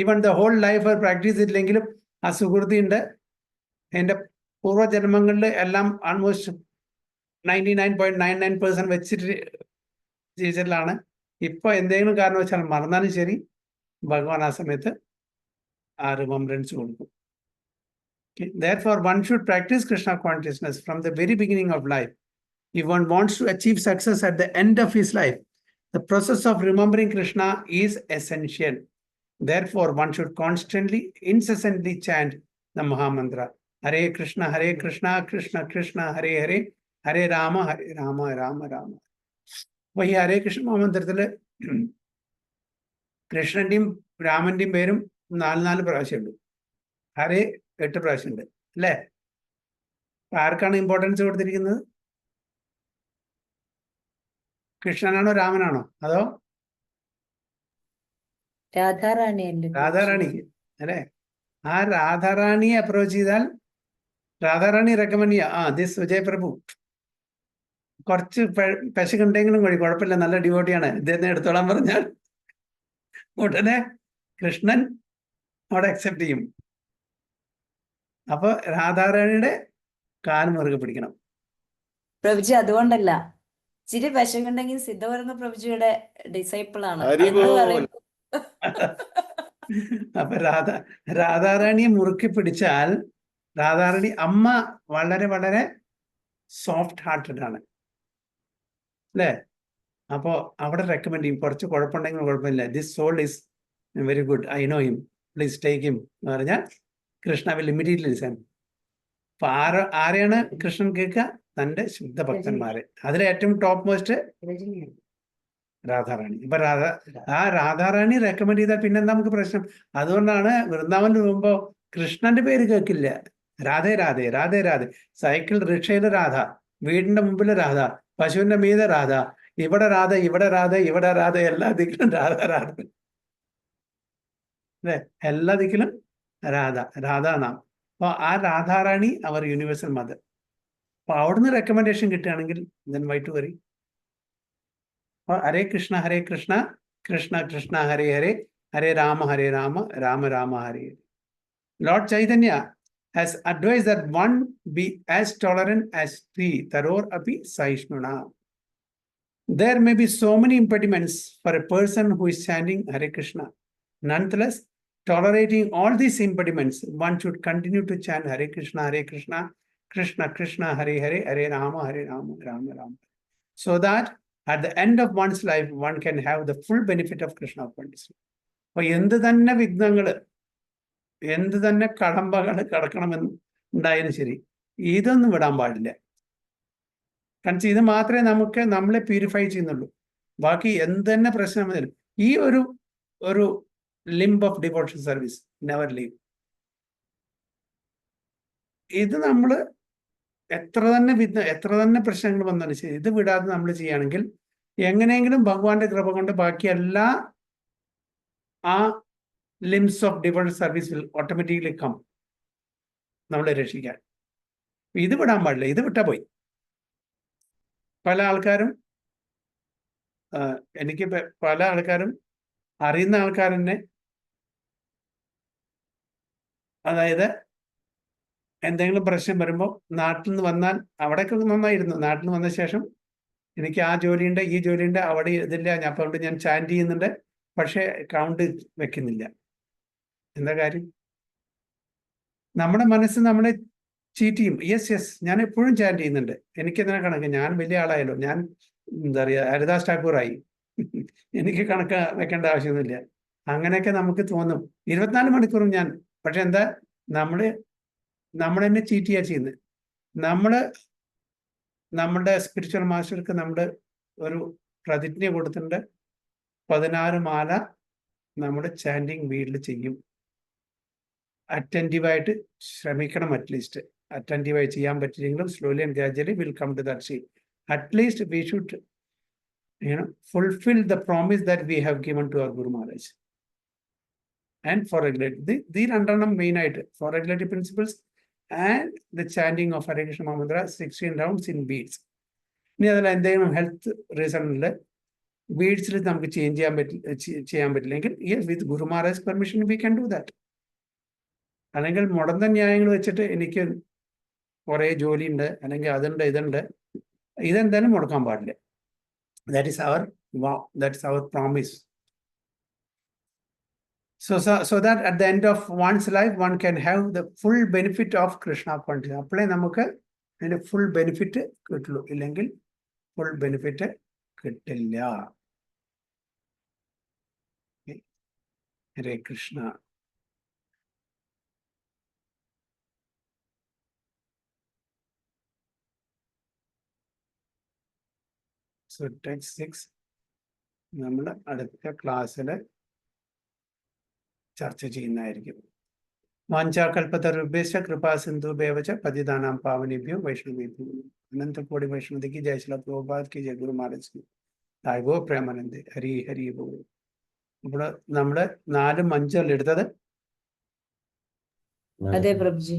Even the whole life practice ചെയ്തില്ലെങ്കിലും ആ സുഹൃത്തി ഉണ്ട്. എൻ്റെ പൂർവ്വജന്മങ്ങളിൽ എല്ലാം ആൾമോസ്റ്റ് 99.99% വെച്ചിട്ട് ജീവിച്ചതിലാണ്. ഇപ്പൊ എന്തെങ്കിലും കാരണവശാൽ മറന്നാലും ശരി, ഭഗവാൻ ആ സമയത്ത് ആ റിമംബ്രൻസ് കൊടുക്കും. Therefore, one should practice Krishna consciousness from the very beginning of life. If one wants to achieve success at the end of his life, the process of remembering Krishna is essential. Therefore, one should constantly, incessantly chant the Mahamantra. Hare Krishna, Krishna Krishna, Hare Hare, Hare Rama, Rama Rama. അപ്പോൾ ഈ ഹരേ കൃഷ്ണ മഹാമന്ത്രത്തില് കൃഷ്ണന്റെയും രാമന്റെയും പേരും 4 പ്രാവശ്യമുണ്ട്. ഹരേ 8 പ്രാവശ്യമുണ്ട് അല്ലേ? ആർക്കാണ് importance കൊടുത്തിരിക്കുന്നത്? കൃഷ്ണനാണോ രാമനാണോ അതോ രാധാറാണിക്ക് അല്ലേ? ആ രാധാറാണിയെ approach ചെയ്താൽ രാധാറാണി റെക്കമെൻഡ് ചെയ്യാം. ദിസ് വിജയ് പ്രഭു കുറച്ച് പെശകുണ്ടെങ്കിലും കുഴപ്പമില്ല, നല്ല ഡിവോട്ടിയാണ്, ഇദ്ദേഹത്തെ എടുത്തോളാൻ പറഞ്ഞാൽ ഉടനെ കൃഷ്ണൻ അവിടെ അക്സെപ്റ്റ് ചെയ്യും. അപ്പൊ രാധാറാണിയുടെ കാൽ മുറുകെ പിടിക്കണം. പ്രഭുജി അതുകൊണ്ടല്ല, ഇച്ചിരി പെശകുണ്ടെങ്കിൽ സിദ്ധവർമ്മ പ്രഭുജിയുടെ ഡിസൈപ്പിൾ ആണ്. അപ്പൊ രാധാറാണിയെ മുറുക്കി പിടിച്ചാൽ രാധാറാണി അമ്മ വളരെ വളരെ സോഫ്റ്റ് ഹാർട്ടഡ് ആണ് അല്ലേ? അപ്പോ അവിടെ റെക്കമെൻഡ് ചെയ്യും. കുറച്ച് കുഴപ്പമുണ്ടെങ്കിൽ കുഴപ്പമില്ല, this soul is very good, I know him, please take him എന്ന് പറഞ്ഞാൽ കൃഷ്ണ വിൽ ഇമ്മീഡിയറ്റ്ലി ലിസൺ. അപ്പൊ ആരെയാണ് കൃഷ്ണൻ കേൾക്കുക? തന്റെ ശുദ്ധ ഭക്തന്മാരെ. അതിലെ ഏറ്റവും ടോപ്പ് മോസ്റ്റ് രാധാറാണി. ഇപ്പൊ രാധാറാണി റെക്കമെൻഡ് ചെയ്താൽ പിന്നെ നമുക്ക് പ്രശ്നം. അതുകൊണ്ടാണ് വൃന്ദാവനിൽ പോകുമ്പോ കൃഷ്ണന്റെ പേര് കേൾക്കില്ല. രാധേ രാധേ രാധേ രാധേ. സൈക്കിൾ റിക്ഷയില് രാധ, വീടിന്റെ മുമ്പില് രാധ, പശുവിന്റെ മീതെ രാധ, ഇവിടെ രാധ, ഇവിടെ രാധ, ഇവിടെ രാധ, എല്ലാ ദിക്കിലും രാധ രാധ അല്ലെ? എല്ലാ ദിക്കിലും രാധ രാധാനാം. അപ്പൊ ആ രാധാറാണി അവർ യൂണിവേഴ്സൽ മദർ. അപ്പൊ അവിടുന്ന് റെക്കമെൻഡേഷൻ കിട്ടുകയാണെങ്കിൽ then why to worry? Hare Krishna Krishna Krishna Hare Hare, Hare Rama Rama Rama Hare Hare. Lord Chaitanya has advised that one be as tolerant as tree, taror api saishnuna. There may be so many impediments for a person who is chanting Hare Krishna. Nonetheless, tolerating all these impediments, one should continue to chant Hare Krishna, Krishna Krishna, Hare Hare, Hare Rama, Rama Rama. So that at the end of one's life, one can have the full benefit of Krishna consciousness. അപ്പോൾ എന്ത് തന്നെ വിഘ്നങ്ങള്, എന്ത് തന്നെ കടമ്പകൾ കടക്കണമെന്ന് ഉണ്ടായാലും ശരി, ഇതൊന്നും വിടാൻ പാടില്ല. കാരണം ഇത് മാത്രമേ നമ്മളെ പ്യൂരിഫൈ ചെയ്യുന്നുള്ളൂ. ബാക്കി എന്ത് തന്നെ പ്രശ്നം വന്നാലും ഈ ഒരു limb of devotion service never leave. ഇത് നമ്മൾ എത്ര തന്നെ പ്രശ്നങ്ങൾ വന്നാലും ശരി, ഇത് വിടാതെ നമ്മൾ ചെയ്യുകയാണെങ്കിൽ എങ്ങനെയെങ്കിലും ഭഗവാന്റെ കൃപ കൊണ്ട് ബാക്കി എല്ലാ ആ limbs of devotion service will automatically come നമ്മളെ രക്ഷിക്കാൻ. ഇത് വിടാൻ പാടില്ല. ഇത് വിട്ടാ പോയി. പല ആൾക്കാരും അറിയുന്ന ആൾക്കാർ തന്നെ, അതായത് എന്തെങ്കിലും പ്രശ്നം വരുമ്പോൾ നാട്ടിൽ നിന്ന് വന്നാൽ അവിടെയൊക്കെ നന്നായിരുന്നു, നാട്ടിൽ നിന്ന് വന്ന ശേഷം എനിക്ക് ആ ജോലിയുണ്ട്, ഈ ജോലിയുണ്ട്, അവിടെ ഇതില്ല, അതുകൊണ്ട് ഞാൻ ചാൻറ്റ് ചെയ്യുന്നുണ്ട്, പക്ഷെ കൗണ്ട് വെക്കുന്നില്ല. എന്താ കാര്യം? നമ്മുടെ മനസ്സ് നമ്മളെ ചീറ്റ് ചെയ്യും. യെസ് ഞാൻ എപ്പോഴും ചാൻറ്റ് ചെയ്യുന്നുണ്ട്, എനിക്കെന്തിനാ കണക്ക്, ഞാൻ വലിയ ആളായല്ലോ, ഞാൻ എന്താ പറയുക ഹരിദാസ് ഠാക്കൂറായി, എനിക്ക് കണക്ക് വെക്കേണ്ട ആവശ്യമൊന്നുമില്ല. അങ്ങനെയൊക്കെ നമുക്ക് തോന്നും 24 മണിക്കൂറും ഞാൻ. പക്ഷെ എന്താ, നമ്മൾ തന്നെ ചീറ്റ് ചെയ്യാ ചെയ്യുന്നത്. നമ്മുടെ സ്പിരിച്വൽ മാസ്റ്റർക്ക് നമ്മുടെ ഒരു പ്രതിജ്ഞ കൊടുത്തിട്ടുണ്ട്, 16 മാല നമ്മുടെ ചാൻറ്റിങ് വീട്ടിൽ ചെയ്യും. അറ്റൻറ്റീവായിട്ട് ശ്രമിക്കണം അറ്റ്ലീസ്റ്റ്. അറ്റൻറ്റീവായി ചെയ്യാൻ പറ്റില്ലെങ്കിലും slowly and gradually will come to that state. At least we should, fulfill the promise that we have given to our Guru Maharaj. And for regularity, the രണ്ടെണ്ണം മെയിൻ ആയിട്ട് for regulatory principles and the chanting of Hare Krishna Mantra 16 rounds in beads. ഇനി അതിൽ എന്തെങ്കിലും health റീസണിൽ ബീഡ്സിൽ നമുക്ക് ചെയ്യാൻ പറ്റില്ലെങ്കിൽ with Guru Maharaj permission we can do that. അല്ലെങ്കിൽ മുടന്ത ന്യായങ്ങൾ വെച്ചിട്ട് എനിക്ക് കുറേ ജോലിയുണ്ട് അല്ലെങ്കിൽ അതുണ്ട് ഇതെന്തായാലും മുടക്കാൻ പാടില്ല. That is our vow, that's our promise. So that at the end of one's life one can have the full benefit of Krishna consciousness. അപ്പോഴേ നമുക്ക് അതിന്റെ ഫുൾ ബെനിഫിറ്റ് കിട്ടുള്ളൂ, ഇല്ലെങ്കിൽ ഫുൾ ബെനിഫിറ്റ് കിട്ടില്ല. ഹരേ കൃഷ്ണ. So text 6 നമ്മൾ അടുത്ത ക്ലാസ്സിൽ ചർച്ച ചെയ്യുന്നതായിരിക്കും. വാഞ്ചാകൽപതരുഭ്യശ്ച കൃപാസിന്ധുഭ്യവച പതിതാനാം പാവനേഭ്യോ വൈഷ്ണവേഭ്യോ അനന്തകോടി വൈഷ്ണവതിക്ക് ജയ ശ്രീല പ്രഭുപാദ് കി ജയ ഗുരു മഹാരാജ് കി തായ്വോ പ്രേമാനന്ദേ ഹരി ഹരി ബോൾ. ഇവിടെ നമ്മള് 4 മഞ്ചല്ല എടുത്തത്. അതെ പ്രഭുജി.